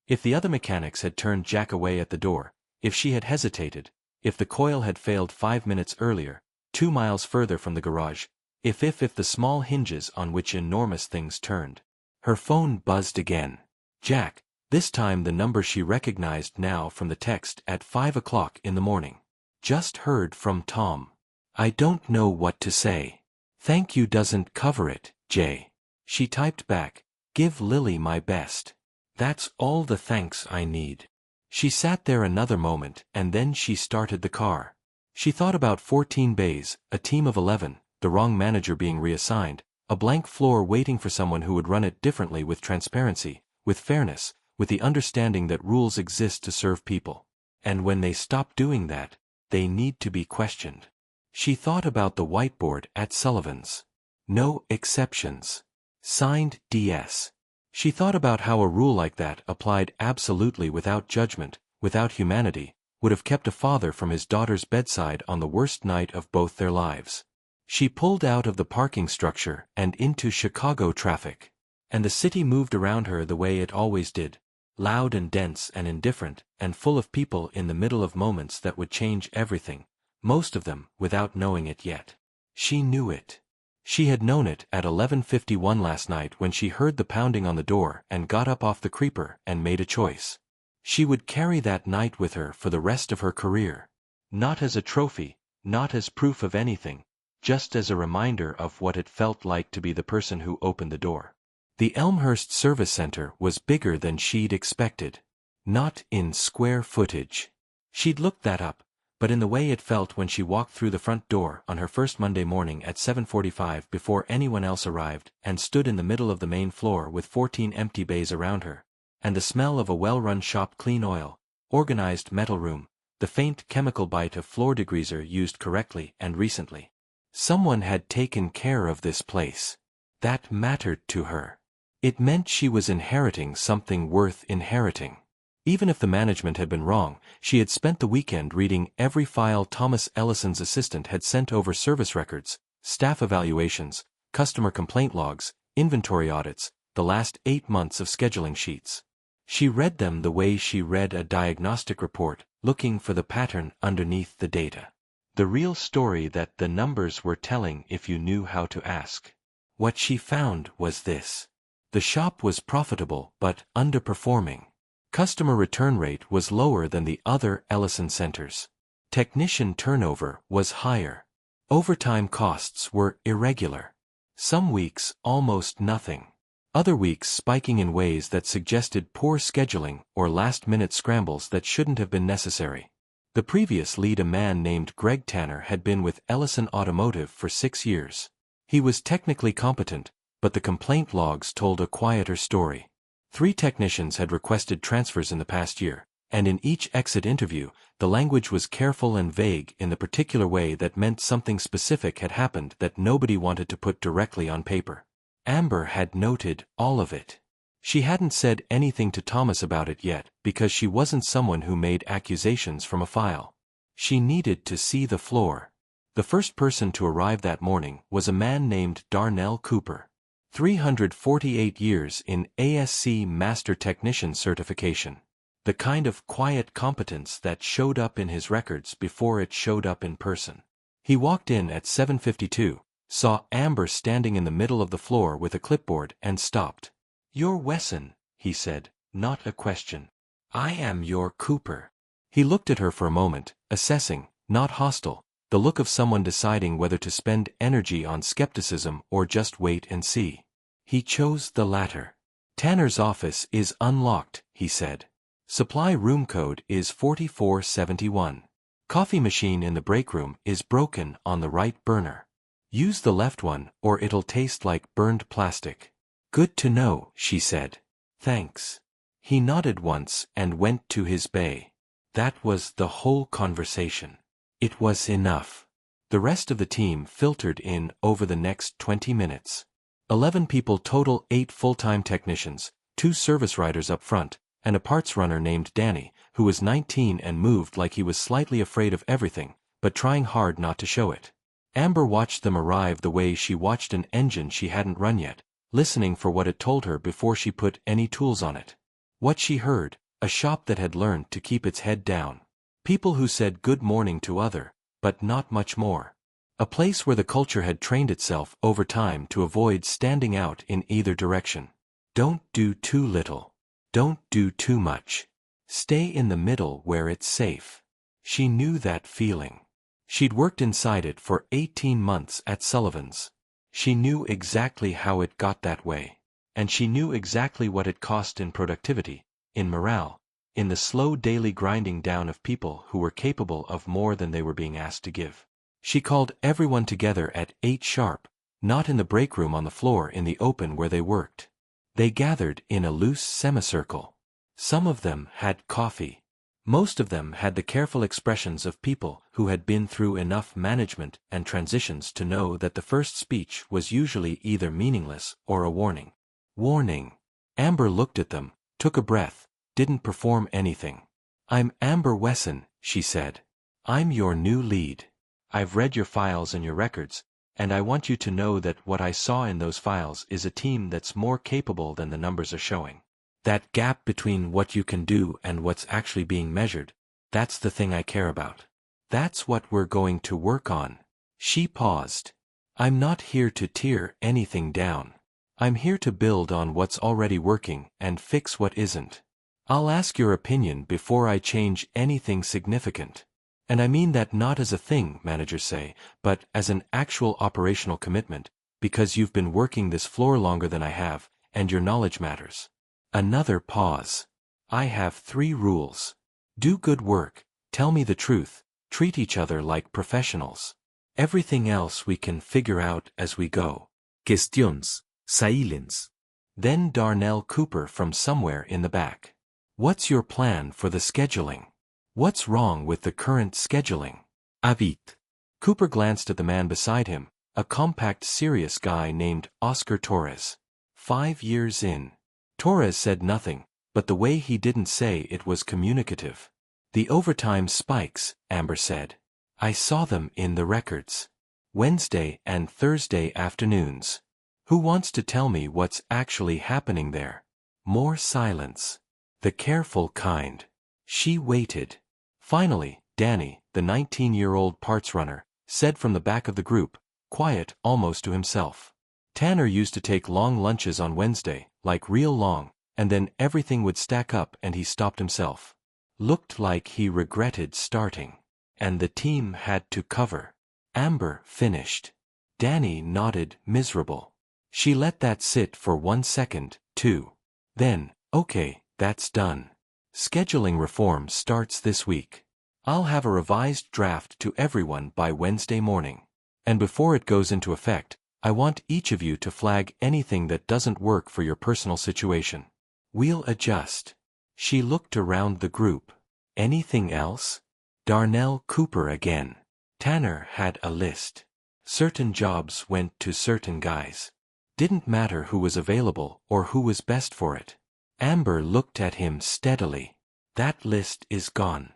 If the other mechanics had turned Jack away at the door, if she had hesitated, if the coil had failed 5 minutes earlier, 2 miles further from the garage, if the small hinges on which enormous things turned. Her phone buzzed again. Jack, this time the number she recognized now from the text at 5 o'clock in the morning. "Just heard from Tom. I don't know what to say. Thank you doesn't cover it, Jay." She typed back, "Give Lily my best. That's all the thanks I need." She sat there another moment and then she started the car. She thought about 14 bays, a team of 11, the wrong manager being reassigned, a blank floor waiting for someone who would run it differently with transparency, with fairness, with the understanding that rules exist to serve people. And when they stop doing that, they need to be questioned. She thought about the whiteboard at Sullivan's. No exceptions. Signed DS. She thought about how a rule like that, applied absolutely without judgment, without humanity, would have kept a father from his daughter's bedside on the worst night of both their lives. She pulled out of the parking structure and into Chicago traffic. And the city moved around her the way it always did, loud and dense and indifferent, and full of people in the middle of moments that would change everything, most of them without knowing it yet. She knew it. She had known it at 11:51 last night when she heard the pounding on the door and got up off the creeper and made a choice. She would carry that night with her for the rest of her career. Not as a trophy, not as proof of anything, just as a reminder of what it felt like to be the person who opened the door. The Elmhurst Service Center was bigger than she'd expected. Not in square footage. She'd looked that up, but in the way it felt when she walked through the front door on her first Monday morning at 7:45 before anyone else arrived and stood in the middle of the main floor with 14 empty bays around her, and the smell of a well-run shop, clean oil, organized metal room, the faint chemical bite of floor degreaser used correctly and recently. Someone had taken care of this place. That mattered to her. It meant she was inheriting something worth inheriting. Even if the management had been wrong, she had spent the weekend reading every file Thomas Ellison's assistant had sent over: service records, staff evaluations, customer complaint logs, inventory audits, the last 8 months of scheduling sheets. She read them the way she read a diagnostic report, looking for the pattern underneath the data. The real story that the numbers were telling if you knew how to ask. What she found was this. The shop was profitable but underperforming. Customer return rate was lower than the other Ellison centers. Technician turnover was higher. Overtime costs were irregular. Some weeks almost nothing. Other weeks spiking in ways that suggested poor scheduling or last-minute scrambles that shouldn't have been necessary. The previous lead, a man named Greg Tanner, had been with Ellison Automotive for 6 years. He was technically competent, but the complaint logs told a quieter story. 3 technicians had requested transfers in the past year, and in each exit interview, the language was careful and vague in the particular way that meant something specific had happened that nobody wanted to put directly on paper. Amber had noted all of it. She hadn't said anything to Thomas about it yet because she wasn't someone who made accusations from a file. She needed to see the floor. The first person to arrive that morning was a man named Darnell Cooper. 348 years in ASC Master Technician certification. The kind of quiet competence that showed up in his records before it showed up in person. He walked in at 7:52, saw Amber standing in the middle of the floor with a clipboard and stopped. "You're Wesson," he said, not a question. "I am your Cooper." He looked at her for a moment, assessing, not hostile, the look of someone deciding whether to spend energy on skepticism or just wait and see. He chose the latter. "Tanner's office is unlocked," he said. "Supply room code is 4471. Coffee machine in the break room is broken on the right burner. Use the left one or it'll taste like burned plastic. Good to know, she said. Thanks. He nodded once and went to his bay. That was the whole conversation. It was enough. The rest of the team filtered in over the next 20 minutes. 11 people total, 8 full-time technicians, 2 service riders up front, and a parts runner named Danny, who was 19 and moved like he was slightly afraid of everything, but trying hard not to show it. Amber watched them arrive the way she watched an engine she hadn't run yet, listening for what it told her before she put any tools on it. What she heard, a shop that had learned to keep its head down. People who said good morning to other, but not much more. A place where the culture had trained itself over time to avoid standing out in either direction. Don't do too little. Don't do too much. Stay in the middle where it's safe. She knew that feeling. She'd worked inside it for 18 months at Sullivan's. She knew exactly how it got that way. And she knew exactly what it cost in productivity, in morale, in the slow daily grinding down of people who were capable of more than they were being asked to give. She called everyone together at 8 sharp, not in the break room on the floor in the open where they worked. They gathered in a loose semicircle. Some of them had coffee. Most of them had the careful expressions of people who had been through enough management and transitions to know that the first speech was usually either meaningless or a warning. Warning. Amber looked at them, took a breath, didn't perform anything. I'm Amber Wesson, she said. I'm your new lead. I've read your files and your records, and I want you to know that what I saw in those files is a team that's more capable than the numbers are showing. That gap between what you can do and what's actually being measured, that's the thing I care about. That's what we're going to work on. She paused. I'm not here to tear anything down. I'm here to build on what's already working and fix what isn't. I'll ask your opinion before I change anything significant. And I mean that not as a thing, managers say, but as an actual operational commitment, because you've been working this floor longer than I have, and your knowledge matters. Another pause. I have 3 rules. Do good work, tell me the truth, treat each other like professionals. Everything else we can figure out as we go. Questions. Silence. Then Darnell Cooper from somewhere in the back. What's your plan for the scheduling? What's wrong with the current scheduling? Habit. Cooper glanced at the man beside him, a compact, serious guy named Oscar Torres. 5 years in. Torres said nothing, but the way he didn't say it was communicative. The overtime spikes, Amber said. I saw them in the records. Wednesday and Thursday afternoons. Who wants to tell me what's actually happening there? More silence. The careful kind. She waited. Finally, Danny, the 19-year-old parts runner, said from the back of the group, quiet almost to himself. Tanner used to take long lunches on Wednesday, like real long, and then everything would stack up and he stopped himself. Looked like he regretted starting. And the team had to cover. Amber finished. Danny nodded, miserable. She let that sit for 1 second, too. Then, okay, that's done. Scheduling reform starts this week. I'll have a revised draft to everyone by Wednesday morning. And before it goes into effect, I want each of you to flag anything that doesn't work for your personal situation. We'll adjust. She looked around the group. Anything else? Darnell Cooper again. Tanner had a list. Certain jobs went to certain guys. Didn't matter who was available or who was best for it. Amber looked at him steadily. That list is gone.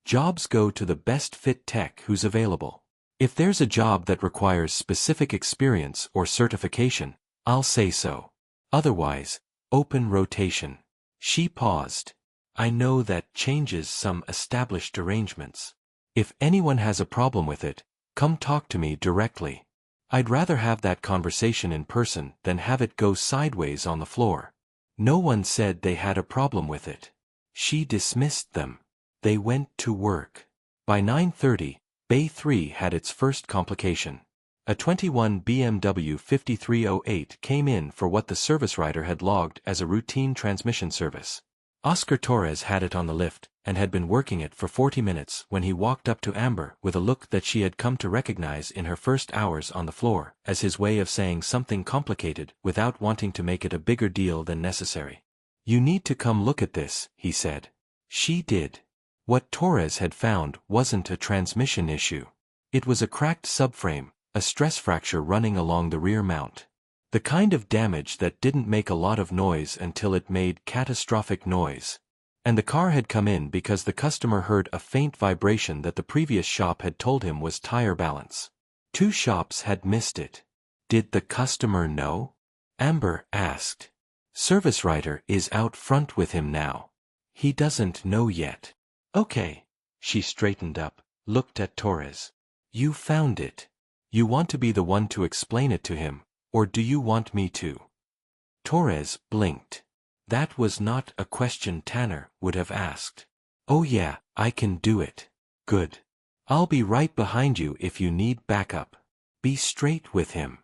Jobs go to the best fit tech who's available. If there's a job that requires specific experience or certification, I'll say so. Otherwise, open rotation. She paused. I know that changes some established arrangements. If anyone has a problem with it, come talk to me directly. I'd rather have that conversation in person than have it go sideways on the floor. No one said they had a problem with it. She dismissed them. They went to work. By 9:30, Bay 3 had its first complication. A 21 BMW 5308 came in for what the service rider had logged as a routine transmission service. Oscar Torres had it on the lift, and had been working it for 40 minutes when he walked up to Amber with a look that she had come to recognize in her first hours on the floor as his way of saying something complicated without wanting to make it a bigger deal than necessary. "You need to come look at this," he said. She did. What Torres had found wasn't a transmission issue. It was a cracked subframe, a stress fracture running along the rear mount. The kind of damage that didn't make a lot of noise until it made catastrophic noise. And the car had come in because the customer heard a faint vibration that the previous shop had told him was tire balance. 2 shops had missed it. Did the customer know? Amber asked. Service writer is out front with him now. He doesn't know yet. Okay. She straightened up, looked at Torres. You found it. You want to be the one to explain it to him, or do you want me to? Torres blinked. That was not a question Tanner would have asked. Oh yeah, I can do it. Good. I'll be right behind you if you need backup. Be straight with him.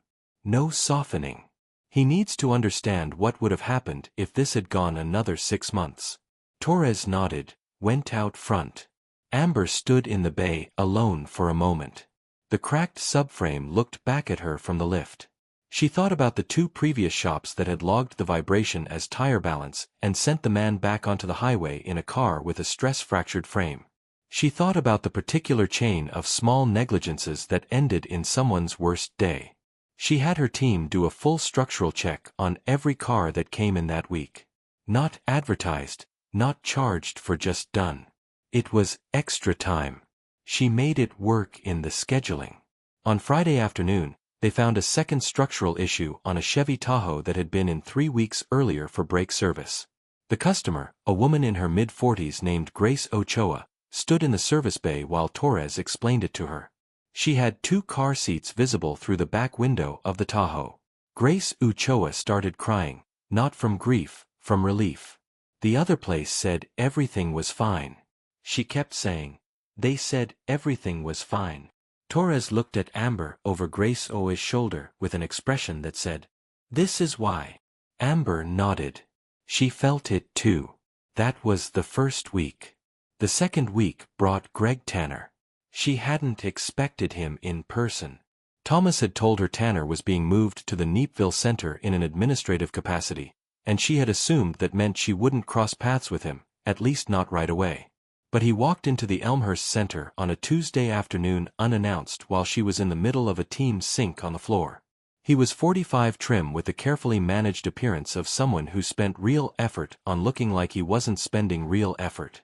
No softening. He needs to understand what would have happened if this had gone another 6 months. Torres nodded, went out front. Amber stood in the bay alone for a moment. The cracked subframe looked back at her from the lift. She thought about the 2 previous shops that had logged the vibration as tire balance and sent the man back onto the highway in a car with a stress-fractured frame. She thought about the particular chain of small negligences that ended in someone's worst day. She had her team do a full structural check on every car that came in that week. Not advertised, not charged for, just done. It was extra time. She made it work in the scheduling. On Friday afternoon, they found a second structural issue on a Chevy Tahoe that had been in 3 weeks earlier for brake service. The customer, a woman in her mid-40s named Grace Ochoa, stood in the service bay while Torres explained it to her. She had 2 car seats visible through the back window of the Tahoe. Grace Ochoa started crying, not from grief, from relief. The other place said everything was fine. She kept saying, they said everything was fine. Torres looked at Amber over Grace Ochoa's shoulder with an expression that said, this is why. Amber nodded. She felt it too. That was the first week. The second week brought Greg Tanner. She hadn't expected him in person. Thomas had told her Tanner was being moved to the Neepville Center in an administrative capacity, and she had assumed that meant she wouldn't cross paths with him, at least not right away. But he walked into the Elmhurst Center on a Tuesday afternoon unannounced while she was in the middle of a team sink on the floor. He was 45 trim with the carefully managed appearance of someone who spent real effort on looking like he wasn't spending real effort.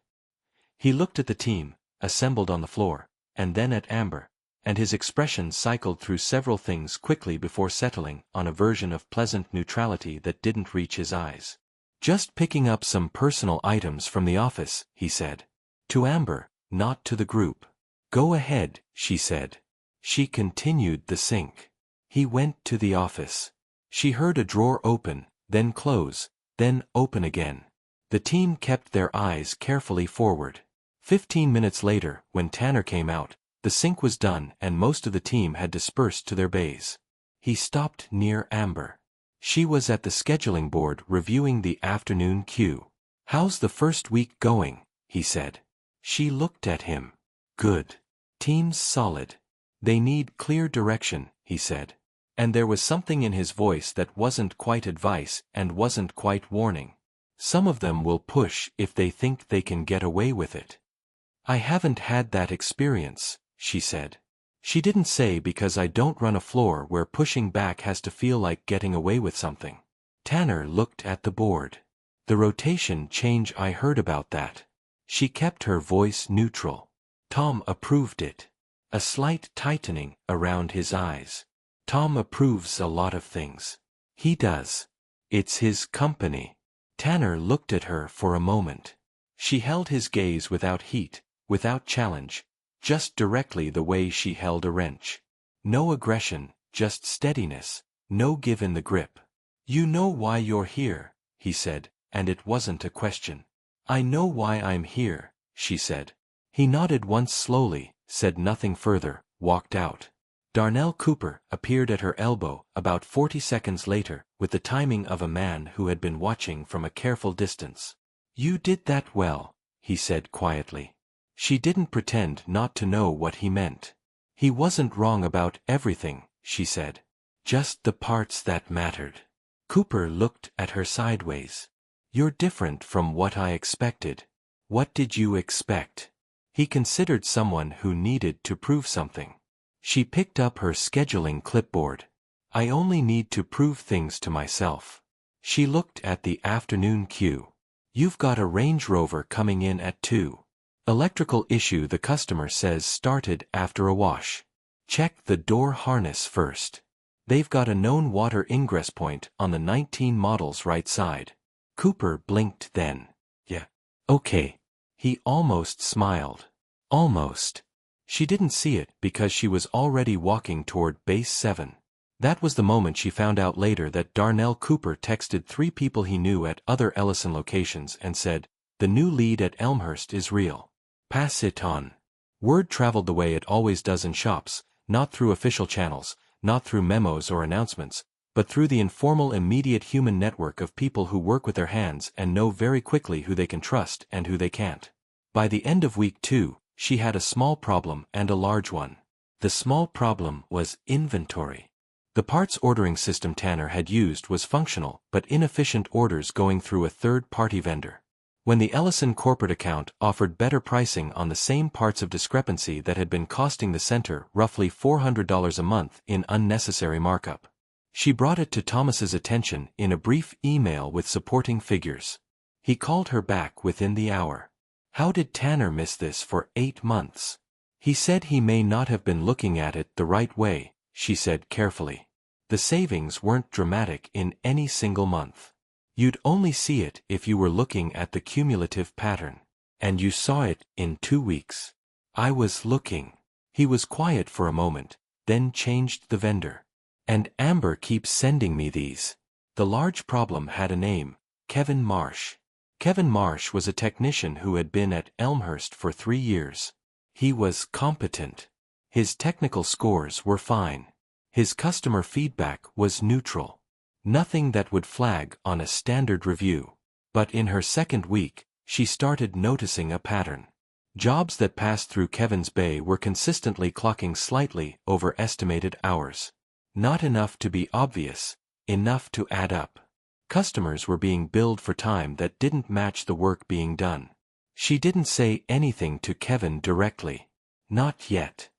He looked at the team, assembled on the floor, and then at Amber, and his expression cycled through several things quickly before settling on a version of pleasant neutrality that didn't reach his eyes. Just picking up some personal items from the office, he said. To Amber, not to the group. Go ahead, she said. She continued the sink. He went to the office. She heard a drawer open, then close, then open again. The team kept their eyes carefully forward. 15 minutes later, when Tanner came out, the sink was done and most of the team had dispersed to their bays. He stopped near Amber. She was at the scheduling board reviewing the afternoon queue. How's the first week going? He said. She looked at him. Good. Team's solid. They need clear direction, he said. And there was something in his voice that wasn't quite advice and wasn't quite warning. Some of them will push if they think they can get away with it. I haven't had that experience, she said. She didn't say because I don't run a floor where pushing back has to feel like getting away with something. Tanner looked at the board. The rotation change, I heard about that. She kept her voice neutral. Tom approved it. A slight tightening around his eyes. Tom approves a lot of things. He does. It's his company. Tanner looked at her for a moment. She held his gaze without heat, without challenge, just directly the way she held a wrench. No aggression, just steadiness, no give in the grip. You know why you're here, he said, and it wasn't a question. I know why I'm here, she said. He nodded once slowly, said nothing further, walked out. Darnell Cooper appeared at her elbow about 40 seconds later with the timing of a man who had been watching from a careful distance. You did that well, he said quietly. She didn't pretend not to know what he meant. He wasn't wrong about everything, she said. Just the parts that mattered. Cooper looked at her sideways. You're different from what I expected. What did you expect? He considered someone who needed to prove something. She picked up her scheduling clipboard. I only need to prove things to myself. She looked at the afternoon queue. You've got a Range Rover coming in at 2. Electrical issue the customer says started after a wash. Check the door harness first. They've got a known water ingress point on the 19 model's right side. Cooper blinked then. Yeah. Okay. He almost smiled. Almost. She didn't see it because she was already walking toward Base 7. That was the moment she found out later that Darnell Cooper texted 3 people he knew at other Ellison locations and said, "The new lead at Elmhurst is real. Pass it on." Word traveled the way it always does in shops, not through official channels, not through memos or announcements, but through the informal immediate human network of people who work with their hands and know very quickly who they can trust and who they can't. By the end of week 2, she had a small problem and a large one. The small problem was inventory. The parts ordering system Tanner had used was functional but inefficient orders going through a third-party vendor. When the Ellison corporate account offered better pricing on the same parts of discrepancy that had been costing the center roughly $400 a month in unnecessary markup. She brought it to Thomas's attention in a brief email with supporting figures. He called her back within the hour. How did Tanner miss this for 8 months? He said he may not have been looking at it the right way, she said carefully. The savings weren't dramatic in any single month. You'd only see it if you were looking at the cumulative pattern. And you saw it in 2 weeks. I was looking. He was quiet for a moment, then changed the vendor. And Amber keeps sending me these. The large problem had a name, Kevin Marsh. Kevin Marsh was a technician who had been at Elmhurst for 3 years. He was competent. His technical scores were fine. His customer feedback was neutral. Nothing that would flag on a standard review. But in her second week, she started noticing a pattern. Jobs that passed through Kevin's bay were consistently clocking slightly over estimated hours. Not enough to be obvious, enough to add up. Customers were being billed for time that didn't match the work being done. She didn't say anything to Kevin directly. Not yet.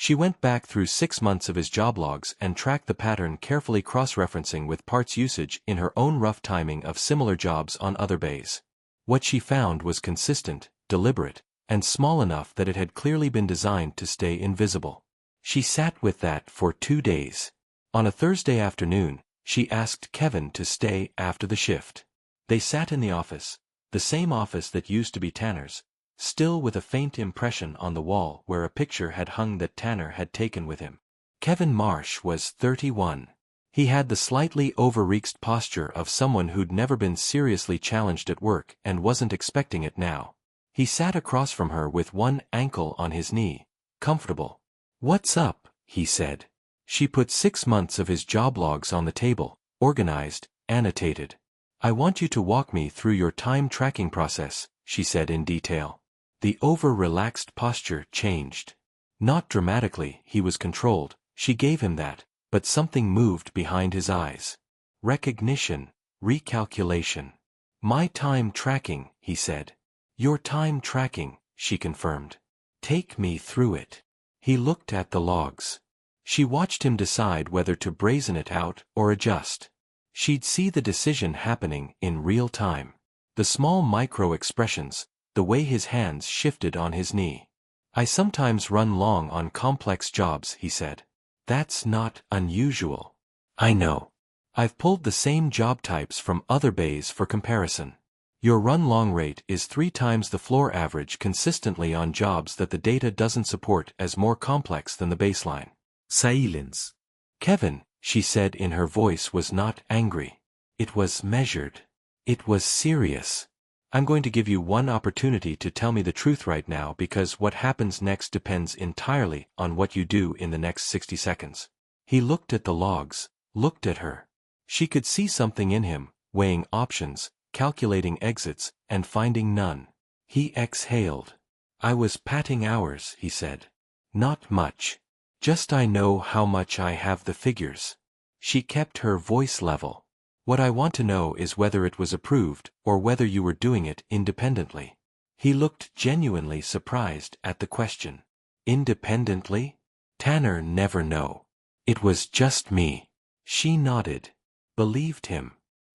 She went back through 6 months of his job logs and tracked the pattern, carefully cross-referencing with parts usage in her own rough timing of similar jobs on other bays. What she found was consistent, deliberate, and small enough that it had clearly been designed to stay invisible. She sat with that for 2 days. On a Thursday afternoon, she asked Kevin to stay after the shift. They sat in the office, the same office that used to be Tanner's, still with a faint impression on the wall where a picture had hung that Tanner had taken with him. Kevin Marsh was 31. He had the slightly overreached posture of someone who'd never been seriously challenged at work and wasn't expecting it now. He sat across from her with one ankle on his knee, comfortable. "What's up?" he said. She put 6 months of his job logs on the table, organized, annotated. "I want you to walk me through your time tracking process," she said in detail. The over-relaxed posture changed. Not dramatically, he was controlled, she gave him that, but something moved behind his eyes. Recognition, recalculation. "My time tracking," he said. "Your time tracking," she confirmed. "Take me through it." He looked at the logs. She watched him decide whether to brazen it out or adjust. She'd see the decision happening in real time. The small micro-expressions, the way his hands shifted on his knee. "I sometimes run long on complex jobs," he said. "That's not unusual." "I know. I've pulled the same job types from other bays for comparison. Your run-long rate is 3 times the floor average consistently on jobs that the data doesn't support as more complex than the baseline." Silence. "Kevin," she said in her voice was not angry. It was measured. It was serious. "I'm going to give you one opportunity to tell me the truth right now because what happens next depends entirely on what you do in the next 60 seconds. He looked at the logs, looked at her. She could see something in him, weighing options, calculating exits, and finding none. He exhaled. I was patting hours, he said. Not much. Just I know how much I have the figures. She kept her voice level. What I want to know is whether it was approved, or whether you were doing it independently. He looked genuinely surprised at the question. Independently? Tanner never know. It was just me. She nodded. Believed him.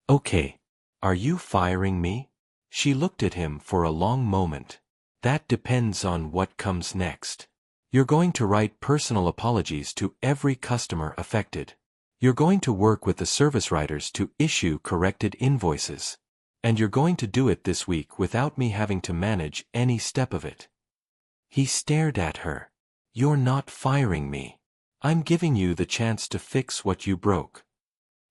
Okay. Are you firing me? She looked at him for a long moment. That depends on what comes next. You're going to write personal apologies to every customer affected. You're going to work with the service writers to issue corrected invoices. And you're going to do it this week without me having to manage any step of it. He stared at her. You're not firing me. I'm giving you the chance to fix what you broke.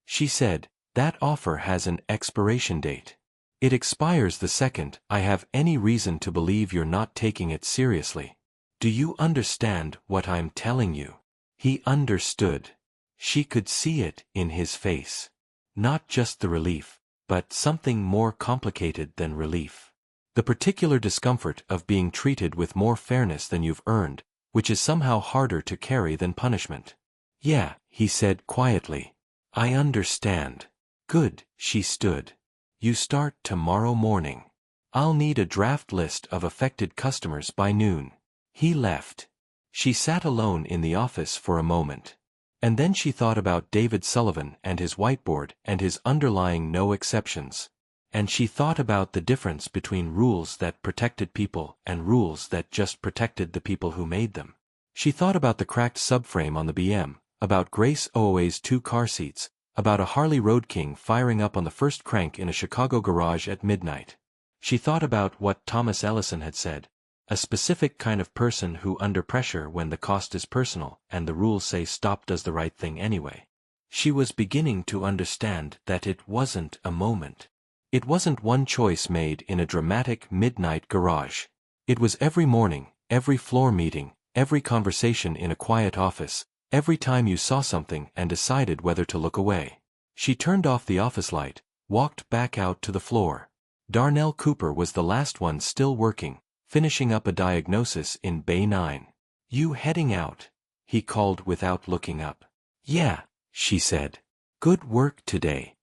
She said, that offer has an expiration date. It expires the second I have any reason to believe you're not taking it seriously. Do you understand what I'm telling you? He understood. She could see it in his face. Not just the relief, but something more complicated than relief. The particular discomfort of being treated with more fairness than you've earned, which is somehow harder to carry than punishment. Yeah, he said quietly. I understand. Good, she stood. You start tomorrow morning. I'll need a draft list of affected customers by noon. He left. She sat alone in the office for a moment. And then she thought about David Sullivan and his whiteboard and his underlying no exceptions. And she thought about the difference between rules that protected people and rules that just protected the people who made them. She thought about the cracked subframe on the BM, about Grace OOA's 2 car seats, about a Harley Road King firing up on the first crank in a Chicago garage at midnight. She thought about what Thomas Ellison had said, a specific kind of person who under pressure when the cost is personal and the rules say stop does the right thing anyway. She was beginning to understand that it wasn't a moment. It wasn't one choice made in a dramatic midnight garage. It was every morning, every floor meeting, every conversation in a quiet office, every time you saw something and decided whether to look away. She turned off the office light, walked back out to the floor. Darnell Cooper was the last one still working, finishing up a diagnosis in Bay 9. You heading out? He called without looking up. Yeah, she said. Good work today.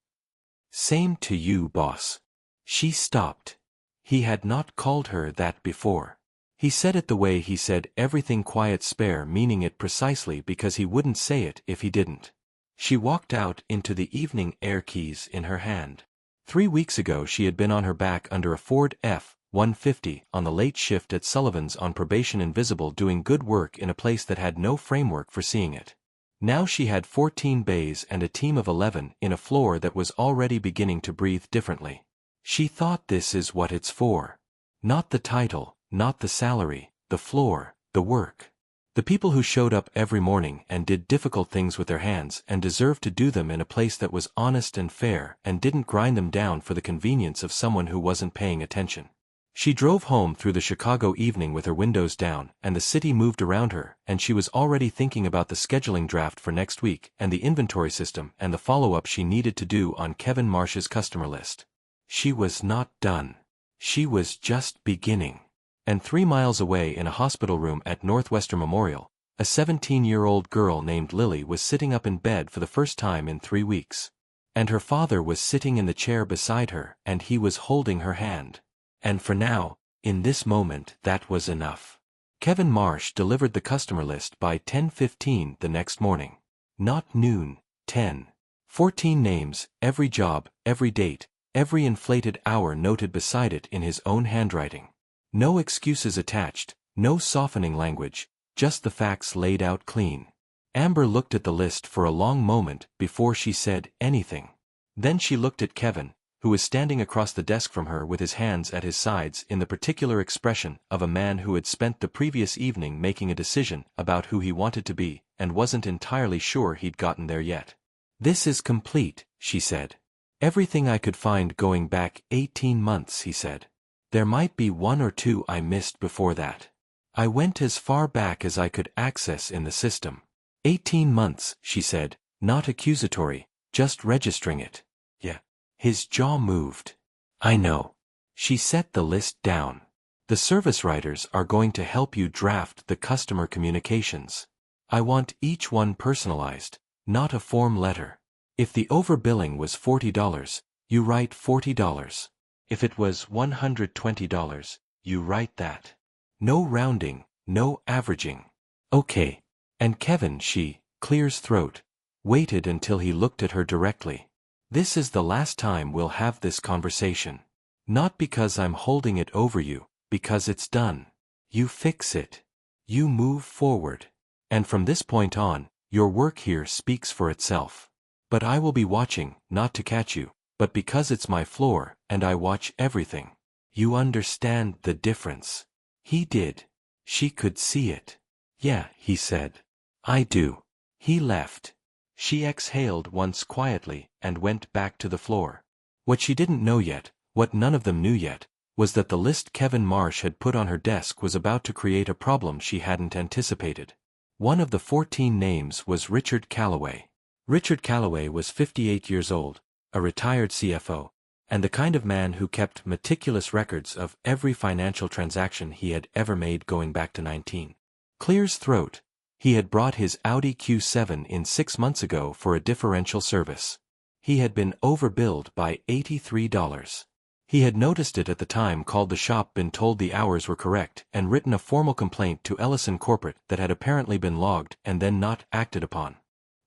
Same to you, boss. She stopped. He had not called her that before. He said it the way he said everything quiet spare, meaning it precisely because he wouldn't say it if he didn't. She walked out into the evening air, keys in her hand. 3 weeks ago she had been on her back under a Ford F-150 on the late shift at Sullivan's on probation, invisible, doing good work in a place that had no framework for seeing it. Now she had 14 bays and a team of 11 in a floor that was already beginning to breathe differently. She thought, this is what it's for. Not the title, not the salary, the floor, the work. The people who showed up every morning and did difficult things with their hands and deserved to do them in a place that was honest and fair and didn't grind them down for the convenience of someone who wasn't paying attention. She drove home through the Chicago evening with her windows down, and the city moved around her, and she was already thinking about the scheduling draft for next week and the inventory system and the follow-up she needed to do on Kevin Marsh's customer list. She was not done. She was just beginning. And 3 miles away in a hospital room at Northwestern Memorial, a 17-year-old girl named Lily was sitting up in bed for the first time in 3 weeks. And her father was sitting in the chair beside her, and he was holding her hand. And for now, in this moment, that was enough. Kevin Marsh delivered the customer list by 10:15 the next morning. Not noon, 10. 14 names, every job, every date, every inflated hour noted beside it in his own handwriting. No excuses attached, no softening language, just the facts laid out clean. Amber looked at the list for a long moment before she said anything. Then she looked at Kevin, who was standing across the desk from her with his hands at his sides in the particular expression of a man who had spent the previous evening making a decision about who he wanted to be and wasn't entirely sure he'd gotten there yet. This is complete, she said. Everything I could find going back 18 months, he said. There might be 1 or 2 I missed before that. I went as far back as I could access in the system. 18 months, she said, not accusatory, just registering it. Yeah. His jaw moved. I know. She set the list down. The service writers are going to help you draft the customer communications. I want each one personalized, not a form letter. If the overbilling was $40, you write $40. If it was $120, you write that. No rounding, no averaging. Okay. And Kevin, she clears throat, waited until he looked at her directly. This is the last time we'll have this conversation. Not because I'm holding it over you, because it's done. You fix it. You move forward. And from this point on, your work here speaks for itself. But I will be watching, not to catch you, but because it's my floor, and I watch everything. You understand the difference. He did. She could see it. Yeah, he said. I do. He left. She exhaled once quietly and went back to the floor. What she didn't know yet, what none of them knew yet, was that the list Kevin Marsh had put on her desk was about to create a problem she hadn't anticipated. One of the 14 names was Richard Calloway. Richard Calloway was 58 years old, a retired CFO, and the kind of man who kept meticulous records of every financial transaction he had ever made going back to 19. Clear's throat. He had brought his Audi Q7 in 6 months ago for a differential service. He had been overbilled by $83. He had noticed it at the time, called the shop, been told the hours were correct, and written a formal complaint to Ellison Corporate that had apparently been logged and then not acted upon.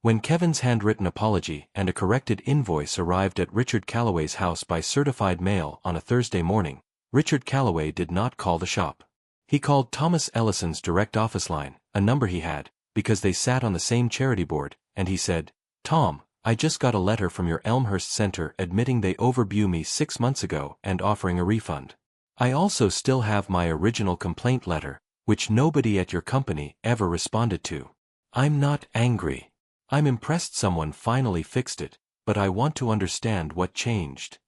When Kevin's handwritten apology and a corrected invoice arrived at Richard Calloway's house by certified mail on a Thursday morning, Richard Calloway did not call the shop. He called Thomas Ellison's direct office line, a number he had, because they sat on the same charity board, and he said, "Tom, I just got a letter from your Elmhurst Center admitting they overbilled me 6 months ago and offering a refund. I also still have my original complaint letter, which nobody at your company ever responded to. I'm not angry. I'm impressed someone finally fixed it, but I want to understand what changed."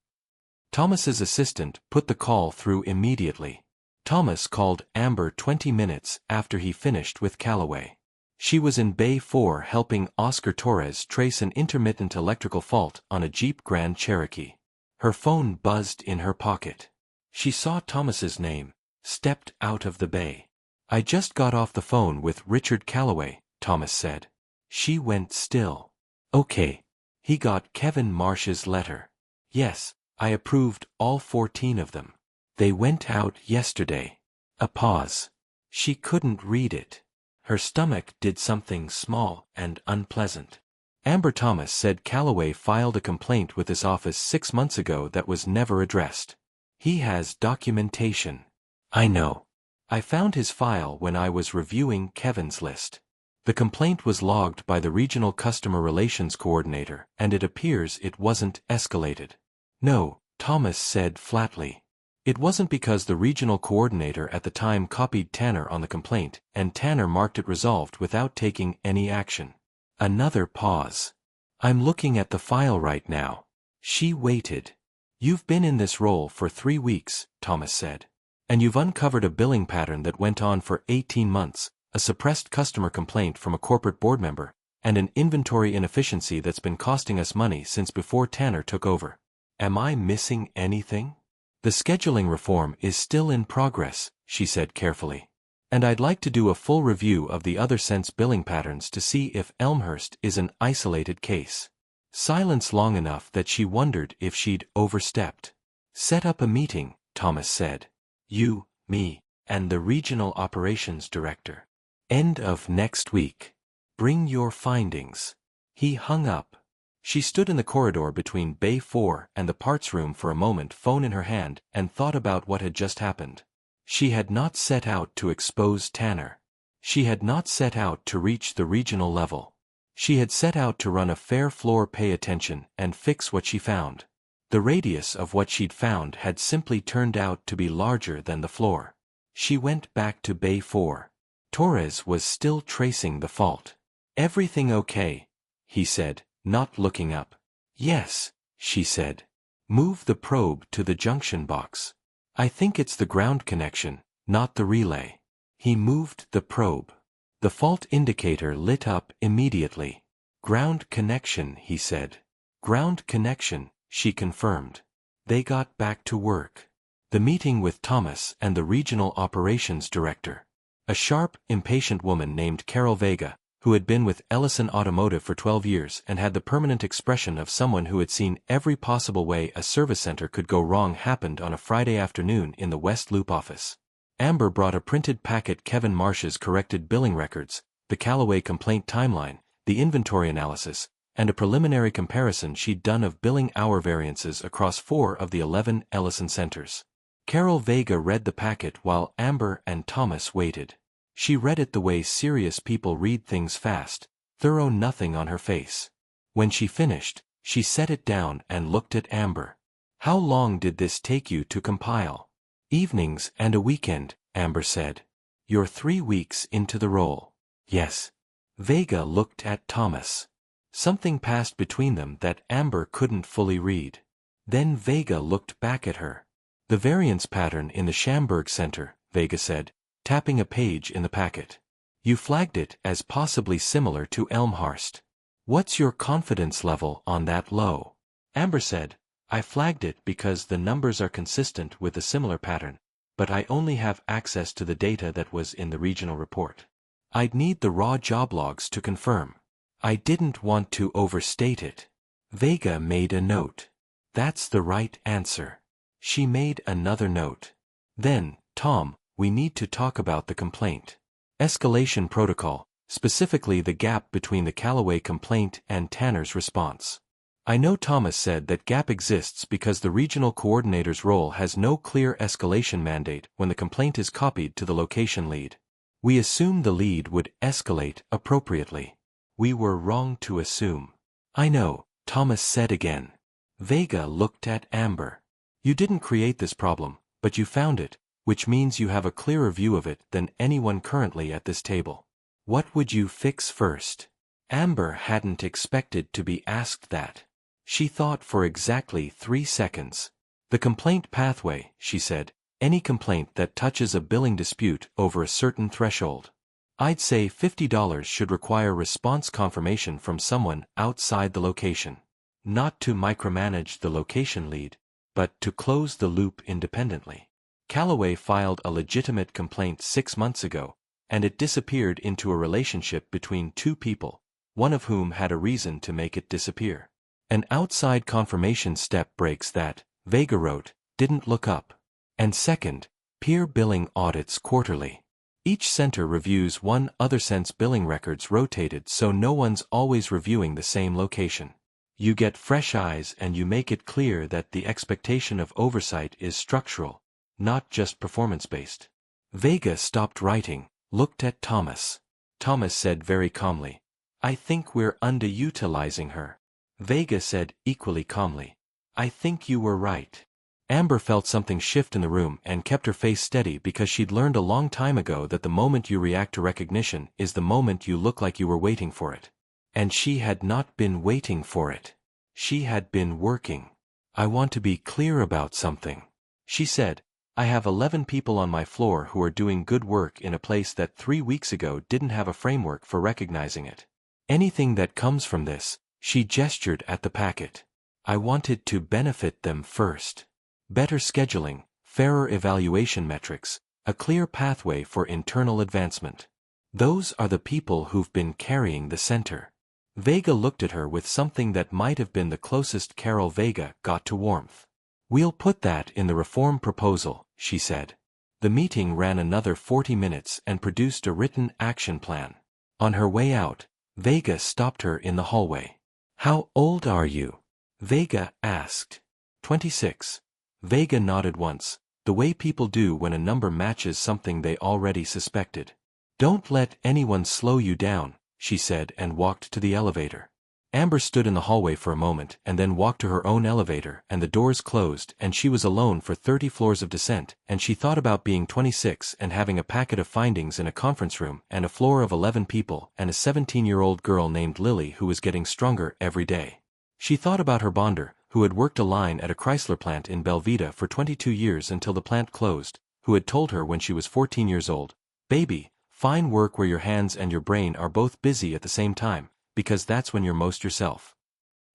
Thomas's assistant put the call through immediately. Thomas called Amber 20 minutes after he finished with Calloway. She was in Bay 4 helping Oscar Torres trace an intermittent electrical fault on a Jeep Grand Cherokee. Her phone buzzed in her pocket. She saw Thomas's name, stepped out of the bay. "I just got off the phone with Richard Calloway," Thomas said. She went still. "Okay. He got Kevin Marsh's letter." "Yes, I approved all 14 of them. They went out yesterday." A pause. She couldn't read it. Her stomach did something small and unpleasant. Amber, Thomas said Calloway filed a complaint with this office 6 months ago that was never addressed. He has documentation. I know. I found his file when I was reviewing Kevin's list. The complaint was logged by the Regional Customer Relations Coordinator, and it appears it wasn't escalated. No, Thomas said flatly. It wasn't because the regional coordinator at the time copied Tanner on the complaint, and Tanner marked it resolved without taking any action. Another pause. "I'm looking at the file right now." She waited. "You've been in this role for 3 weeks, Thomas said. And you've uncovered a billing pattern that went on for 18 months, a suppressed customer complaint from a corporate board member, and an inventory inefficiency that's been costing us money since before Tanner took over. Am I missing anything?" "The scheduling reform is still in progress," she said carefully. "And I'd like to do a full review of the other sense billing patterns to see if Elmhurst is an isolated case." Silence long enough that she wondered if she'd overstepped. "Set up a meeting," Thomas said. "You, me, and the regional operations director. End of next week. Bring your findings." He hung up. She stood in the corridor between Bay 4 and the parts room for a moment, phone in her hand, and thought about what had just happened. She had not set out to expose Tanner. She had not set out to reach the regional level. She had set out to run a fair floor, pay attention, and fix what she found. The radius of what she'd found had simply turned out to be larger than the floor. She went back to Bay 4. Torres was still tracing the fault. "Everything okay?" he said, not looking up. "Yes," she said. "Move the probe to the junction box. I think it's the ground connection, not the relay." He moved the probe. The fault indicator lit up immediately. "Ground connection," he said. "Ground connection," she confirmed. They got back to work. The meeting with Thomas and the regional operations director. A sharp, impatient woman named Carol Vega, who had been with Ellison Automotive for 12 years and had the permanent expression of someone who had seen every possible way a service center could go wrong, happened on a Friday afternoon in the West Loop office. Amber brought a printed packet: Kevin Marsh's corrected billing records, the Callaway complaint timeline, the inventory analysis, and a preliminary comparison she'd done of billing hour variances across 4 of the 11 Ellison centers. Carol Vega read the packet while Amber and Thomas waited. She read it the way serious people read things: fast, thorough, nothing on her face. When she finished, she set it down and looked at Amber. "How long did this take you to compile?" "Evenings and a weekend," Amber said. "You're 3 weeks into the role." "Yes." Vega looked at Thomas. Something passed between them that Amber couldn't fully read. Then Vega looked back at her. "The variance pattern in the Shamburg Center," Vega said, tapping a page in the packet. "You flagged it as possibly similar to Elmhurst. What's your confidence level on that low?" Amber said, "I flagged it because the numbers are consistent with a similar pattern, but I only have access to the data that was in the regional report. I'd need the raw job logs to confirm. I didn't want to overstate it." Vega made a note. "That's the right answer." She made another note. "Then, Tom, we need to talk about the complaint escalation protocol, specifically the gap between the Callaway complaint and Tanner's response. I know Thomas said that gap exists because the regional coordinator's role has no clear escalation mandate when the complaint is copied to the location lead. We assumed the lead would escalate appropriately. We were wrong to assume." "I know," Thomas said again. Vega looked at Amber. "You didn't create this problem, but you found it, which means you have a clearer view of it than anyone currently at this table. What would you fix first?" Amber hadn't expected to be asked that. She thought for exactly 3 seconds. "The complaint pathway," she said, "any complaint that touches a billing dispute over a certain threshold. I'd say $50 should require response confirmation from someone outside the location. Not to micromanage the location lead, but to close the loop independently. Callaway filed a legitimate complaint 6 months ago, and it disappeared into a relationship between 2 people, one of whom had a reason to make it disappear. An outside confirmation step breaks that," Vega wrote, "didn't look up. And second, peer billing audits quarterly. Each center reviews one other cent's billing records rotated so no one's always reviewing the same location. You get fresh eyes and you make it clear that the expectation of oversight is structural, not just performance-based." Vega stopped writing, looked at Thomas. Thomas said very calmly, "I think we're underutilizing her." Vega said equally calmly, "I think you were right." Amber felt something shift in the room and kept her face steady because she'd learned a long time ago that the moment you react to recognition is the moment you look like you were waiting for it. And she had not been waiting for it. She had been working. "I want to be clear about something," she said. "I have 11 people on my floor who are doing good work in a place that 3 weeks ago didn't have a framework for recognizing it. Anything that comes from this," she gestured at the packet, "I wanted to benefit them first. Better scheduling, fairer evaluation metrics, a clear pathway for internal advancement. Those are the people who've been carrying the center." Vega looked at her with something that might have been the closest Carol Vega got to warmth. "We'll put that in the reform proposal," she said. The meeting ran another 40 minutes and produced a written action plan. On her way out, Vega stopped her in the hallway. "How old are you?" Vega asked. 26. Vega nodded once, the way people do when a number matches something they already suspected. "Don't let anyone slow you down," she said and walked to the elevator. Amber stood in the hallway for a moment and then walked to her own elevator and the doors closed and she was alone for 30 floors of descent and she thought about being 26 and having a packet of findings in a conference room and a floor of 11 people and a 17-year-old girl named Lily who was getting stronger every day. She thought about her bonder, who had worked a line at a Chrysler plant in Belvita for 22 years until the plant closed, who had told her when she was 14 years old, "Baby, find work where your hands and your brain are both busy at the same time, because that's when you're most yourself."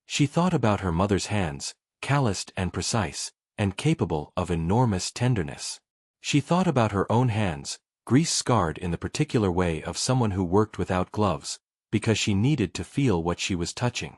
She thought about her mother's hands, calloused and precise, and capable of enormous tenderness. She thought about her own hands, grease-scarred in the particular way of someone who worked without gloves, because she needed to feel what she was touching.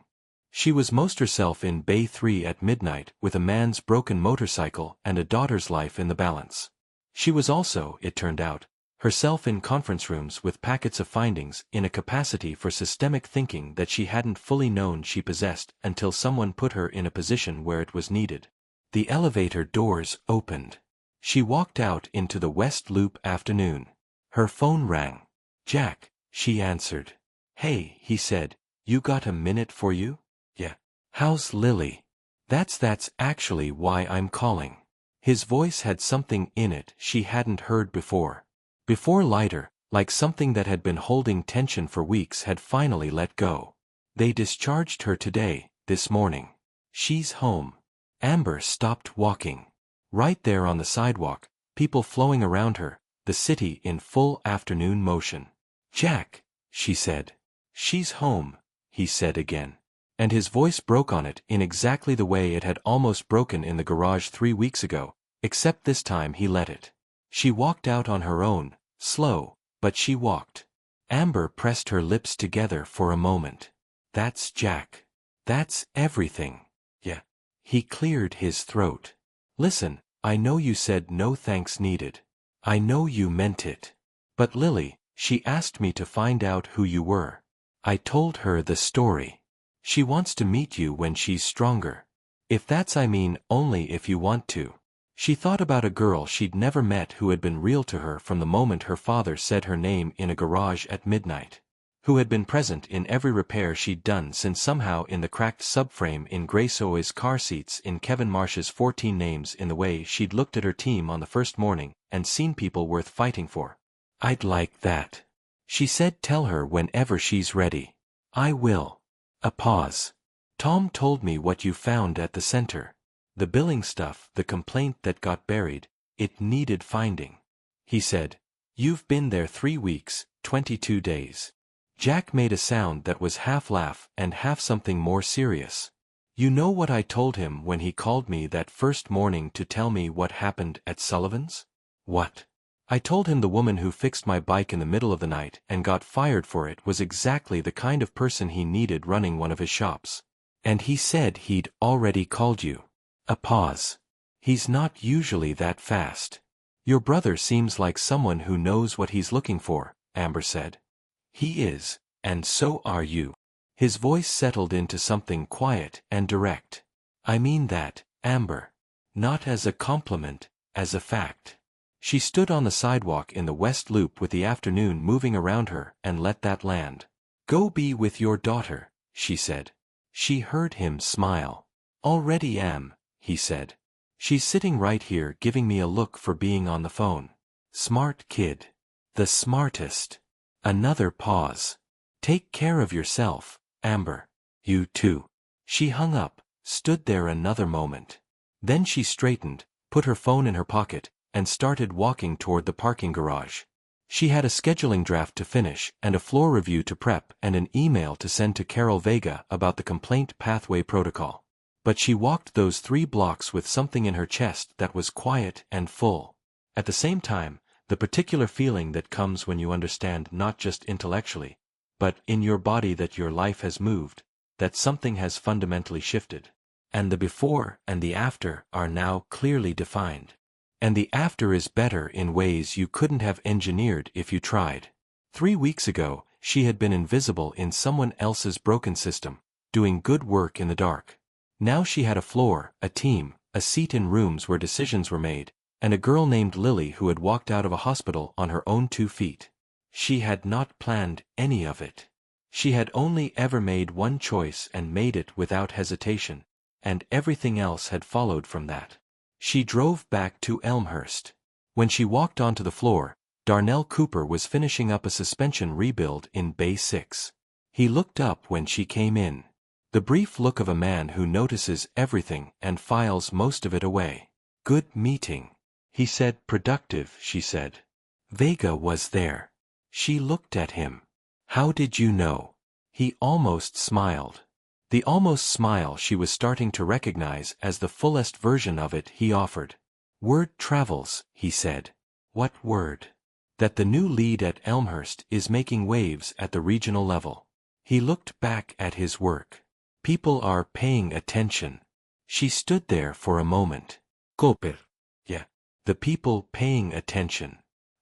She was most herself in Bay 3 at midnight with a man's broken motorcycle and a daughter's life in the balance. She was also, it turned out, herself in conference rooms with packets of findings in a capacity for systemic thinking that she hadn't fully known she possessed until someone put her in a position where it was needed. The elevator doors opened. She walked out into the West Loop afternoon. Her phone rang. "Jack," she answered. "Hey," he said, "you got a minute for you?" "Yeah." "How's Lily?" That's actually why I'm calling." His voice had something in it she hadn't heard before. Before lighter, like something that had been holding tension for weeks had finally let go. "They discharged her today, this morning. She's home." Amber stopped walking. Right there on the sidewalk, people flowing around her, the city in full afternoon motion. "Jack," she said. "She's home," he said again. And his voice broke on it in exactly the way it had almost broken in the garage 3 weeks ago, except this time he let it. She walked out on her own, slow, but she walked. Amber pressed her lips together for a moment. "That's Jack. That's everything." "Yeah." He cleared his throat. "Listen, I know you said no thanks needed. I know you meant it. But Lily, she asked me to find out who you were. I told her the story. She wants to meet you when she's stronger. If that's only if you want to." She thought about a girl she'd never met who had been real to her from the moment her father said her name in a garage at midnight. Who had been present in every repair she'd done since somehow in the cracked subframe in Grace O's car seats in Kevin Marsh's 14 names in the way she'd looked at her team on the first morning and seen people worth fighting for. "I'd like that." She said tell her whenever she's ready. "I will." A pause. "Tom told me what you found at the center. The billing stuff, the complaint that got buried, it needed finding." He said, "You've been there 3 weeks, 22 days. Jack made a sound that was half laugh and half something more serious. "You know what I told him when he called me that first morning to tell me what happened at Sullivan's?" "What?" "I told him the woman who fixed my bike in the middle of the night and got fired for it was exactly the kind of person he needed running one of his shops. And he said he'd already called you." A pause. "He's not usually that fast." "Your brother seems like someone who knows what he's looking for," Amber said. "He is, and so are you." His voice settled into something quiet and direct. "I mean that, Amber. Not as a compliment, as a fact." She stood on the sidewalk in the West Loop with the afternoon moving around her and let that land. "Go be with your daughter," she said. She heard him smile. "Already am," he said. "She's sitting right here giving me a look for being on the phone. Smart kid. The smartest." Another pause. "Take care of yourself, Amber. You too." She hung up, stood there another moment. Then she straightened, put her phone in her pocket, and started walking toward the parking garage. She had a scheduling draft to finish and a floor review to prep and an email to send to Carol Vega about the complaint pathway protocol. But she walked those 3 blocks with something in her chest that was quiet and full. At the same time, the particular feeling that comes when you understand not just intellectually, but in your body that your life has moved, that something has fundamentally shifted. And the before and the after are now clearly defined. And the after is better in ways you couldn't have engineered if you tried. 3 weeks ago, she had been invisible in someone else's broken system, doing good work in the dark. Now she had a floor, a team, a seat in rooms where decisions were made, and a girl named Lily who had walked out of a hospital on her own 2 feet. She had not planned any of it. She had only ever made one choice and made it without hesitation, and everything else had followed from that. She drove back to Elmhurst. When she walked onto the floor, Darnell Cooper was finishing up a suspension rebuild in Bay 6. He looked up when she came in. The brief look of a man who notices everything and files most of it away. "Good meeting," he said. "Productive," she said. Vega was there. She looked at him. "How did you know?" He almost smiled. The almost smile she was starting to recognize as the fullest version of it he offered. Word travels, he said. What word? That the new lead at Elmhurst is making waves at the regional level. He looked back at his work. People are paying attention. She stood there for a moment. Cooper. Yeah. The people paying attention.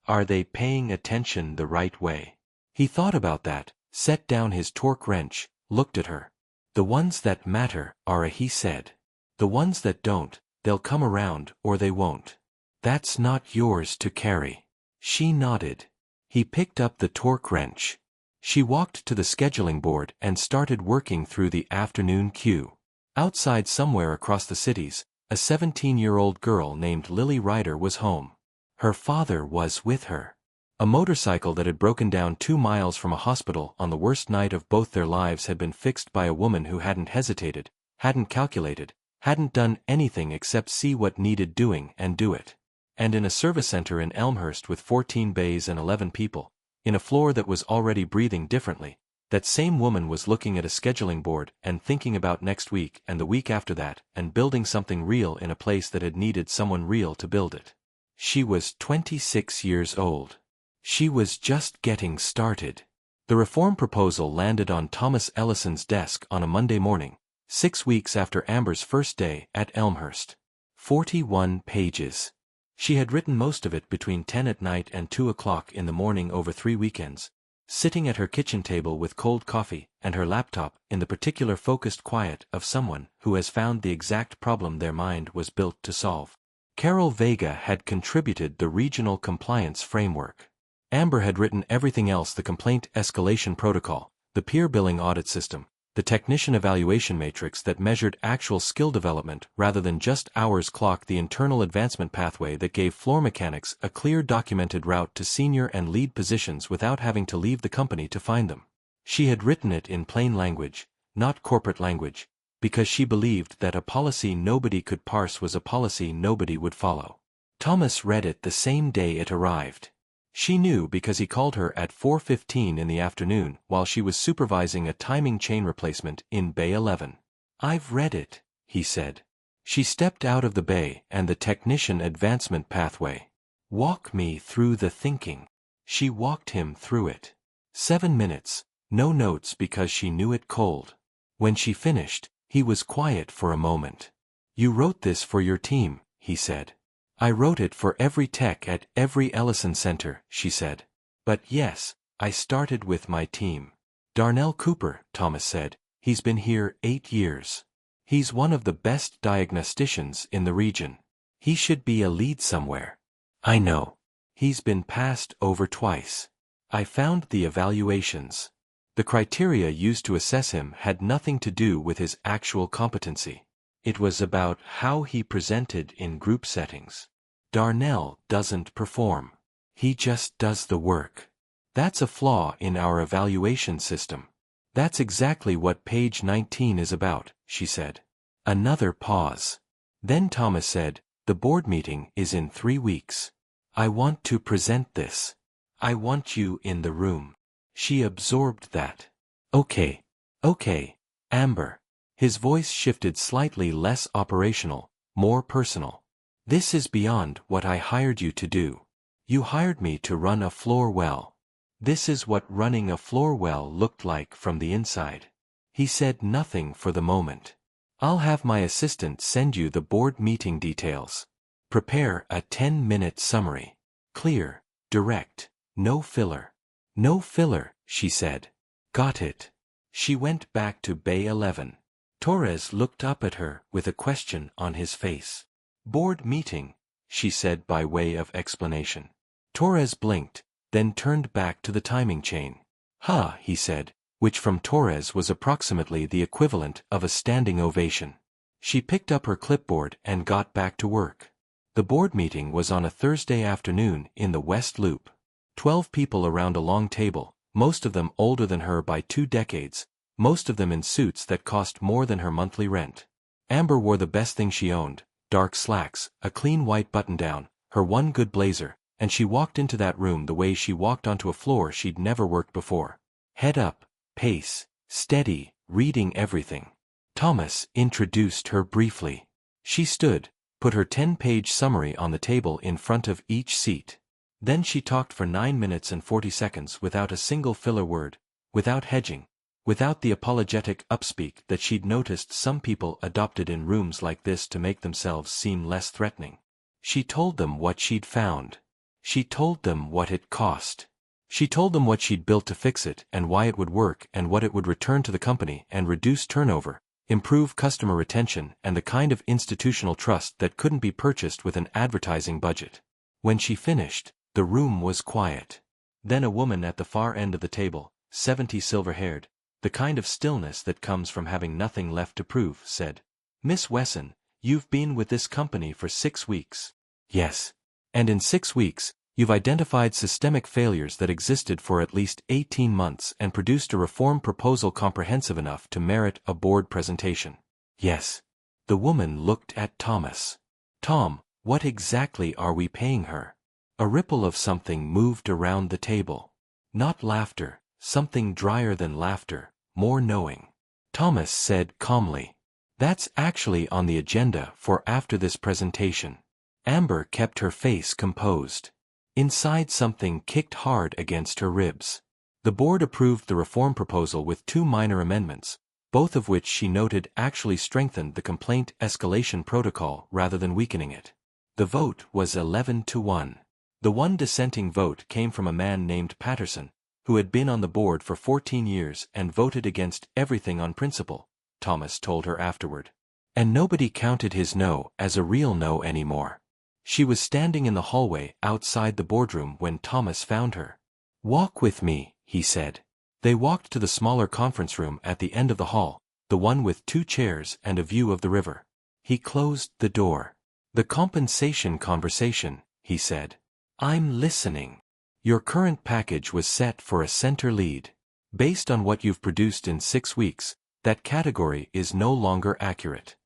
Are they paying attention the right way? He thought about that, set down his torque wrench, looked at her. The ones that matter are, he said. The ones that don't, they'll come around or they won't. That's not yours to carry. She nodded. He picked up the torque wrench. She walked to the scheduling board and started working through the afternoon queue. Outside somewhere across the cities, a 17-year-old girl named Lily Ryder was home. Her father was with her. A motorcycle that had broken down 2 miles from a hospital on the worst night of both their lives had been fixed by a woman who hadn't hesitated, hadn't calculated, hadn't done anything except see what needed doing and do it. And in a service center in Elmhurst with 14 bays and 11 people, in a floor that was already breathing differently, that same woman was looking at a scheduling board and thinking about next week and the week after that and building something real in a place that had needed someone real to build it. She was 26 years old. She was just getting started. The reform proposal landed on Thomas Ellison's desk on a Monday morning, 6 weeks after Amber's first day at Elmhurst. 41 pages. She had written most of it between 10 at night and 2 o'clock in the morning over 3 weekends, sitting at her kitchen table with cold coffee and her laptop in the particular focused quiet of someone who has found the exact problem their mind was built to solve. Carol Vega had contributed the regional compliance framework. Amber had written everything else: the complaint escalation protocol, the peer billing audit system, the technician evaluation matrix that measured actual skill development rather than just hours clocked, the internal advancement pathway that gave floor mechanics a clear documented route to senior and lead positions without having to leave the company to find them. She had written it in plain language, not corporate language, because she believed that a policy nobody could parse was a policy nobody would follow. Thomas read it the same day it arrived. She knew because he called her at 4:15 in the afternoon while she was supervising a timing chain replacement in Bay 11. "I've read it," he said. She stepped out of the bay and the technician advancement pathway. "Walk me through the thinking." She walked him through it. 7 minutes, no notes because she knew it cold. When she finished, he was quiet for a moment. "You wrote this for your team," he said. "I wrote it for every tech at every Ellison Center," she said. "But yes, I started with my team." "Darnell Cooper," Thomas said. "He's been here 8 years. He's one of the best diagnosticians in the region. He should be a lead somewhere." "I know. He's been passed over twice. I found the evaluations. The criteria used to assess him had nothing to do with his actual competency. It was about how he presented in group settings. Darnell doesn't perform. He just does the work. That's a flaw in our evaluation system." "That's exactly what page 19 is about," she said. Another pause. Then Thomas said, "The board meeting is in 3 weeks. I want to present this. I want you in the room." She absorbed that. Okay, Amber." His voice shifted slightly less operational, more personal. "This is beyond what I hired you to do. You hired me to run a floor well. This is what running a floor well looked like from the inside." He said nothing for the moment. "I'll have my assistant send you the board meeting details. Prepare a 10-minute summary. Clear, direct, no filler." "No filler," she said. "Got it." She went back to Bay 11. Torres looked up at her with a question on his face. "Board meeting," she said by way of explanation. Torres blinked, then turned back to the timing chain. "Huh," he said, which from Torres was approximately the equivalent of a standing ovation. She picked up her clipboard and got back to work. The board meeting was on a Thursday afternoon in the West Loop. 12 people around a long table, most of them older than her by 2 decades, most of them in suits that cost more than her monthly rent. Amber wore the best thing she owned, dark slacks, a clean white button-down, her one good blazer, and she walked into that room the way she walked onto a floor she'd never worked before. Head up, pace, steady, reading everything. Thomas introduced her briefly. She stood, put her 10-page summary on the table in front of each seat. Then she talked for 9 minutes and 40 seconds without a single filler word, without hedging, without the apologetic upspeak that she'd noticed some people adopted in rooms like this to make themselves seem less threatening. She told them what she'd found. She told them what it cost. She told them what she'd built to fix it and why it would work and what it would return to the company and reduce turnover, improve customer retention and the kind of institutional trust that couldn't be purchased with an advertising budget. When she finished, the room was quiet. Then a woman at the far end of the table, 70 silver-haired, the kind of stillness that comes from having nothing left to prove, said, "Miss Wesson, you've been with this company for 6 weeks. Yes. And in 6 weeks, you've identified systemic failures that existed for at least 18 months and produced a reform proposal comprehensive enough to merit a board presentation." Yes. The woman looked at Thomas. "Tom, what exactly are we paying her?" A ripple of something moved around the table. Not laughter, something drier than laughter, more knowing. Thomas said calmly, "That's actually on the agenda for after this presentation." Amber kept her face composed. Inside something kicked hard against her ribs. The board approved the reform proposal with 2 minor amendments, both of which she noted actually strengthened the complaint escalation protocol rather than weakening it. The vote was 11-1. The one dissenting vote came from a man named Patterson, who had been on the board for 14 years and voted against everything on principle, Thomas told her afterward. And nobody counted his no as a real no anymore. She was standing in the hallway outside the boardroom when Thomas found her. "Walk with me," he said. They walked to the smaller conference room at the end of the hall, the one with 2 chairs and a view of the river. He closed the door. "The compensation conversation," he said. "I'm listening. Your current package was set for a center lead. Based on what you've produced in 6 weeks, that category is no longer accurate."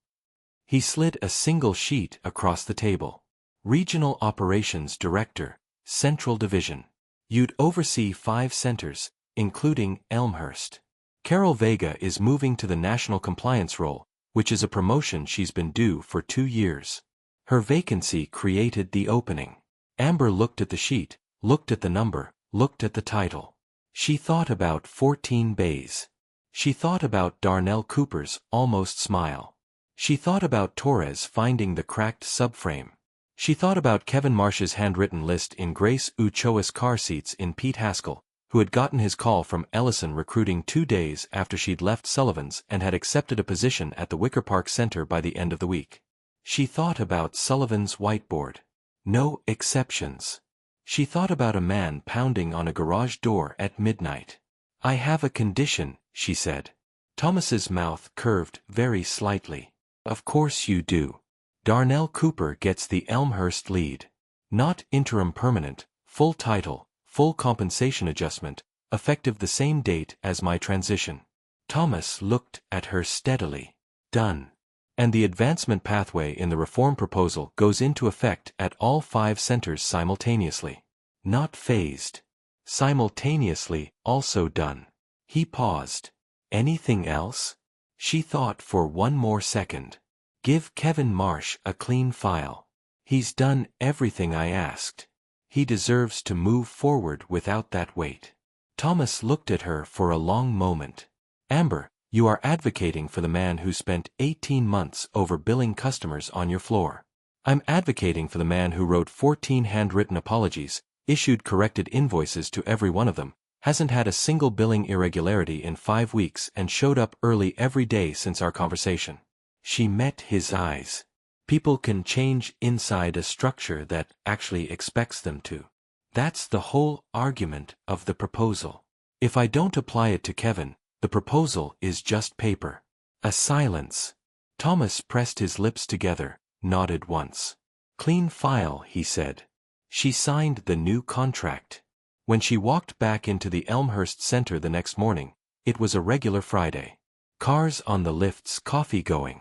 He slid a single sheet across the table. "Regional Operations Director, Central Division. You'd oversee 5 centers, including Elmhurst. Carol Vega is moving to the National Compliance role, which is a promotion she's been due for 2 years. Her vacancy created the opening." Amber looked at the sheet, looked at the number, looked at the title. She thought about 14 bays. She thought about Darnell Cooper's almost smile. She thought about Torres finding the cracked subframe. She thought about Kevin Marsh's handwritten list in Grace Uchoa's car seats in Pete Haskell, who had gotten his call from Ellison recruiting 2 days after she'd left Sullivan's and had accepted a position at the Wicker Park Center by the end of the week. She thought about Sullivan's whiteboard. No exceptions. She thought about a man pounding on a garage door at midnight. "I have a condition," she said. Thomas's mouth curved very slightly. "Of course you do. Darnell Cooper gets the Elmhurst lead. Not interim permanent, full title, full compensation adjustment, effective the same date as my transition." Thomas looked at her steadily. "Done. And the advancement pathway in the reform proposal goes into effect at all 5 centers simultaneously. Not phased. Simultaneously, also done." He paused. "Anything else?" She thought for 1 more second. "Give Kevin Marsh a clean file. He's done everything I asked. He deserves to move forward without that weight." Thomas looked at her for a long moment. "Amber, you are advocating for the man who spent 18 months overbilling customers on your floor. I'm advocating for the man who wrote 14 handwritten apologies, issued corrected invoices to every one of them, hasn't had a single billing irregularity in 5 weeks and showed up early every day since our conversation." She met his eyes. "People can change inside a structure that actually expects them to. That's the whole argument of the proposal. If I don't apply it to Kevin, the proposal is just paper." A silence. Thomas pressed his lips together, nodded once. "Clean file," he said. She signed the new contract. When she walked back into the Elmhurst Center the next morning, it was a regular Friday. Cars on the lifts, coffee going.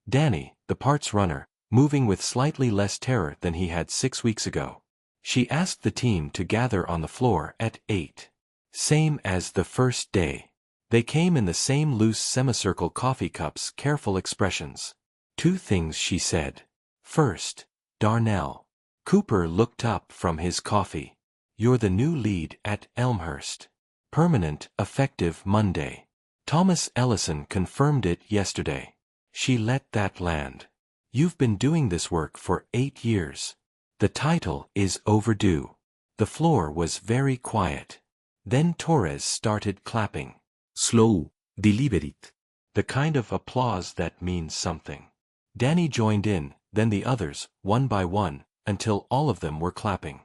Danny, the parts runner, moving with slightly less terror than he had 6 weeks ago. She asked the team to gather on the floor at 8. Same as the first day. They came in the same loose semicircle coffee cups, careful expressions. 2 things she said. First, Darnell. Cooper looked up from his coffee. You're the new lead at Elmhurst. Permanent, effective Monday. Thomas Ellison confirmed it yesterday. She let that land. You've been doing this work for 8 years. The title is overdue. The floor was very quiet. Then Torres started clapping. Slow, deliberate. The kind of applause that means something. Danny joined in, then the others, one by one, until all of them were clapping.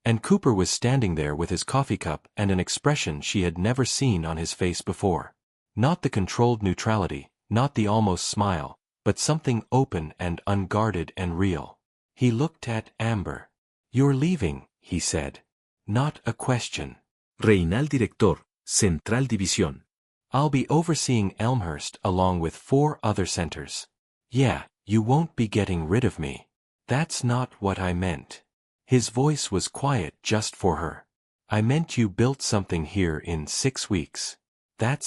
And Cooper was standing there with his coffee cup and an expression she had never seen on his face before. Not the controlled neutrality, not the almost smile, but something open and unguarded and real. He looked at Amber. You're leaving, he said. Not a question. Reinal Director, Central División. I'll be overseeing Elmhurst along with 4 other centers. Yeah, you won't be getting rid of me. That's not what I meant. His voice was quiet just for her. I meant you built something here in 6 weeks.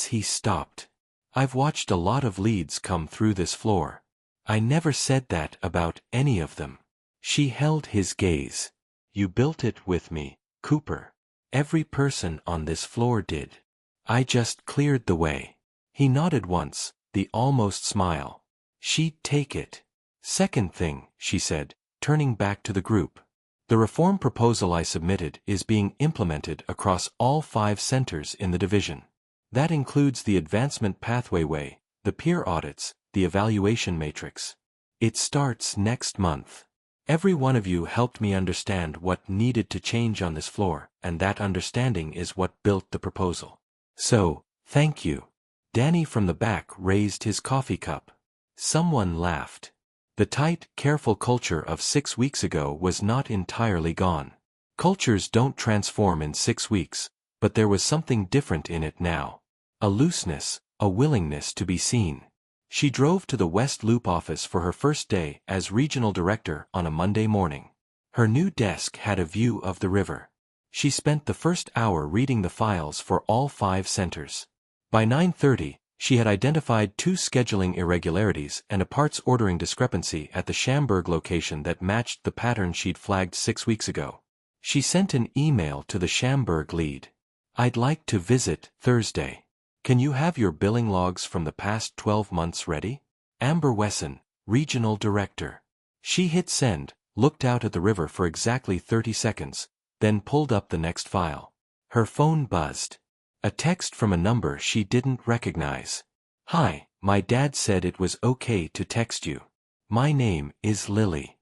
He stopped. I've watched a lot of leads come through this floor. I never said that about any of them. She held his gaze. You built it with me, Cooper. Every person on this floor did. I just cleared the way. He nodded once, the almost smile. She'd take it. Second thing, she said, turning back to the group. The reform proposal I submitted is being implemented across all 5 centers in the division. That includes the advancement pathway way, the peer audits, the evaluation matrix. It starts next month. Every one of you helped me understand what needed to change on this floor, and that understanding is what built the proposal. So, thank you. Danny from the back raised his coffee cup. Someone laughed. The tight, careful culture of 6 weeks ago was not entirely gone. Cultures don't transform in 6 weeks, but there was something different in it now. A looseness, a willingness to be seen. She drove to the West Loop office for her first day as regional director on a Monday morning. Her new desk had a view of the river. She spent the first hour reading the files for all 5 centers. By 9:30, she had identified 2 scheduling irregularities and a parts ordering discrepancy at the Schaumburg location that matched the pattern she'd flagged 6 weeks ago. She sent an email to the Schaumburg lead. I'd like to visit Thursday. Can you have your billing logs from the past 12 months ready? Amber Wesson, regional director. She hit send, looked out at the river for exactly 30 seconds, then pulled up the next file. Her phone buzzed. A text from a number she didn't recognize. Hi, my dad said it was okay to text you. My name is Lily.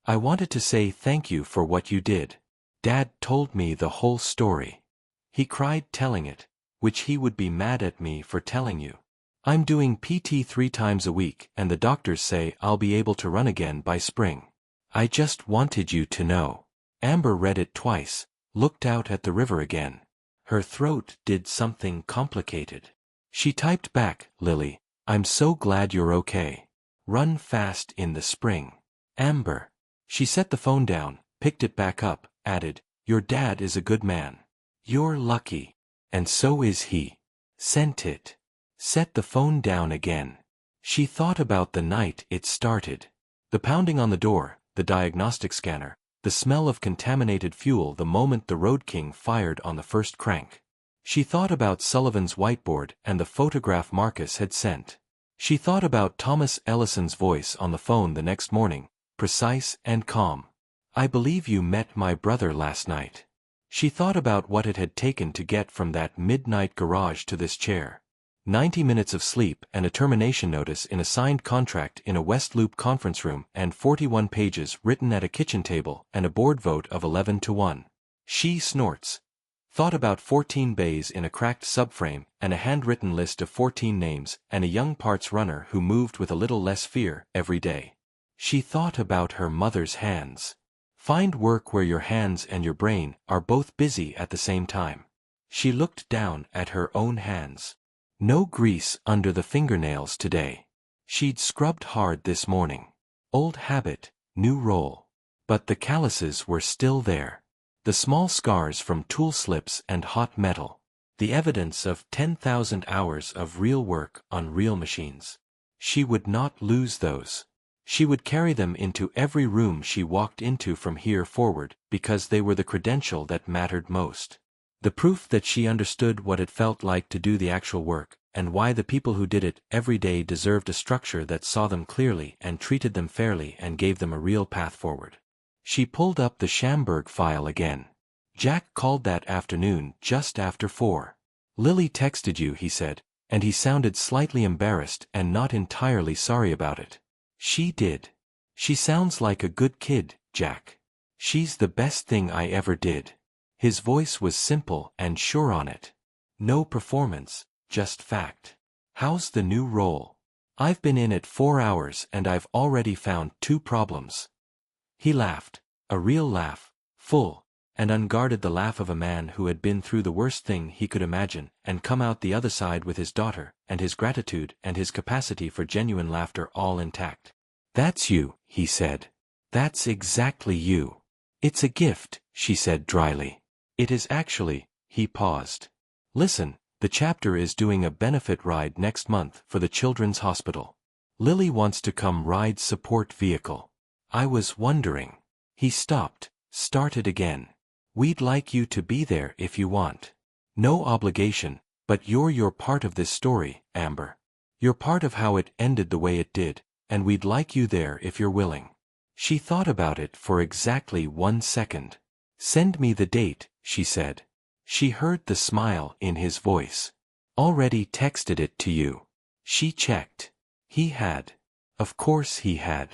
I wanted to say thank you for what you did. Dad told me the whole story. He cried telling it, which he would be mad at me for telling you. I'm doing PT 3 times a week and the doctors say I'll be able to run again by spring. I just wanted you to know. Amber read it twice, looked out at the river again. Her throat did something complicated. She typed back, Lily, I'm so glad you're okay. Run fast in the spring. Amber. She set the phone down, picked it back up, added, your dad is a good man. You're lucky. And so is he. Sent it. Set the phone down again. She thought about the night it started. The pounding on the door, the diagnostic scanner, the smell of contaminated fuel the moment the Road King fired on the first crank. She thought about Sullivan's whiteboard and the photograph Marcus had sent. She thought about Thomas Ellison's voice on the phone the next morning, precise and calm. I believe you met my brother last night. She thought about what it had taken to get from that midnight garage to this chair. 90 minutes of sleep and a termination notice in a signed contract in a West Loop conference room and 41 pages written at a kitchen table and a board vote of 11-1. She snorts. Thought about 14 bays in a cracked subframe and a handwritten list of 14 names and a young parts runner who moved with a little less fear every day. She thought about her mother's hands. Find work where your hands and your brain are both busy at the same time. She looked down at her own hands. No grease under the fingernails today. She'd scrubbed hard this morning. Old habit, new role. But the calluses were still there. The small scars from tool slips and hot metal. The evidence of 10,000 hours of real work on real machines. She would not lose those. She would carry them into every room she walked into from here forward, because they were the credential that mattered most. The proof that she understood what it felt like to do the actual work, and why the people who did it every day deserved a structure that saw them clearly and treated them fairly and gave them a real path forward. She pulled up the Schamberg file again. Jack called that afternoon just after 4. Lily texted you, he said, and he sounded slightly embarrassed and not entirely sorry about it. She did. She sounds like a good kid, Jack. She's the best thing I ever did. His voice was simple and sure on it. No performance, just fact. How's the new role? I've been in it 4 hours and I've already found 2 problems. He laughed, a real laugh, full and unguarded, the laugh of a man who had been through the worst thing he could imagine and come out the other side with his daughter and his gratitude and his capacity for genuine laughter all intact. That's you, he said. That's exactly you. It's a gift, she said dryly. It is actually. He paused. Listen, the chapter is doing a benefit ride next month for the Children's Hospital. Lily wants to come ride support vehicle. I was wondering. He stopped, started again. We'd like you to be there if you want. No obligation, but you're part of this story, Amber. You're part of how it ended the way it did, and we'd like you there if you're willing. She thought about it for exactly 1 second. Send me the date, she said. She heard the smile in his voice. Already texted it to you. She checked. He had. Of course he had.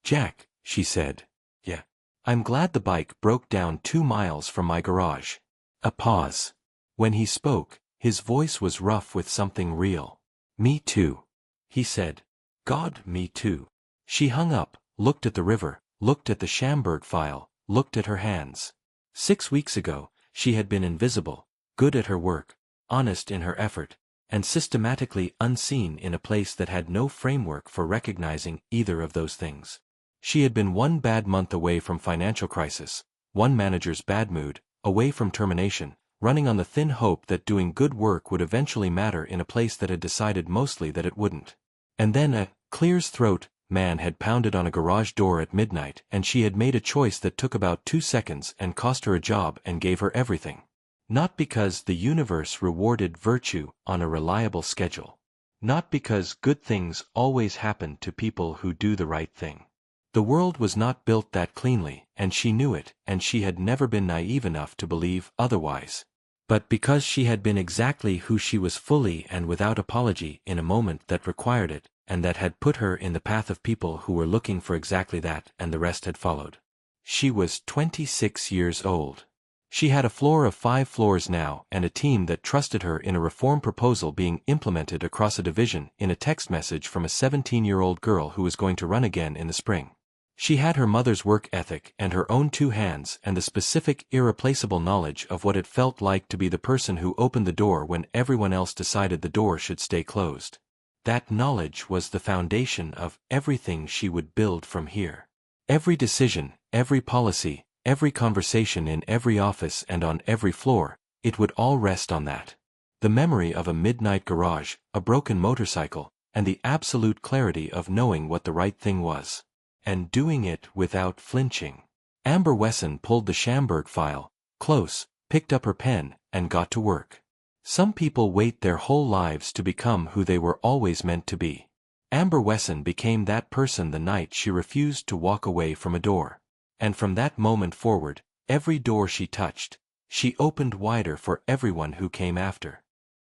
Jack, she said. Yeah. I'm glad the bike broke down 2 miles from my garage. A pause. When he spoke, his voice was rough with something real. Me too. He said. God, me too. She hung up, looked at the river, looked at the Schamberg file, looked at her hands. 6 weeks ago, she had been invisible, good at her work, honest in her effort, and systematically unseen in a place that had no framework for recognizing either of those things. She had been 1 bad month away from financial crisis, 1 manager's bad mood, away from termination, running on the thin hope that doing good work would eventually matter in a place that had decided mostly that it wouldn't. And then a clear-as-throat man had pounded on a garage door at midnight, and she had made a choice that took about 2 seconds and cost her a job and gave her everything. Not because the universe rewarded virtue on a reliable schedule. Not because good things always happen to people who do the right thing. The world was not built that cleanly, and she knew it, and she had never been naive enough to believe otherwise. But because she had been exactly who she was fully and without apology in a moment that required it, and that had put her in the path of people who were looking for exactly that, and the rest had followed. She was 26 years old. She had a floor of 5 floors now and a team that trusted her in a reform proposal being implemented across a division in a text message from a 17-year-old girl who was going to run again in the spring. She had her mother's work ethic and her own 2 hands and the specific, irreplaceable knowledge of what it felt like to be the person who opened the door when everyone else decided the door should stay closed. That knowledge was the foundation of everything she would build from here. Every decision, every policy, every conversation in every office and on every floor, it would all rest on that. The memory of a midnight garage, a broken motorcycle, and the absolute clarity of knowing what the right thing was. And doing it without flinching. Amber Wesson pulled the Schamberg file close, picked up her pen, and got to work. Some people wait their whole lives to become who they were always meant to be. Amber Wesson became that person the night she refused to walk away from a door. And from that moment forward, every door she touched, she opened wider for everyone who came after.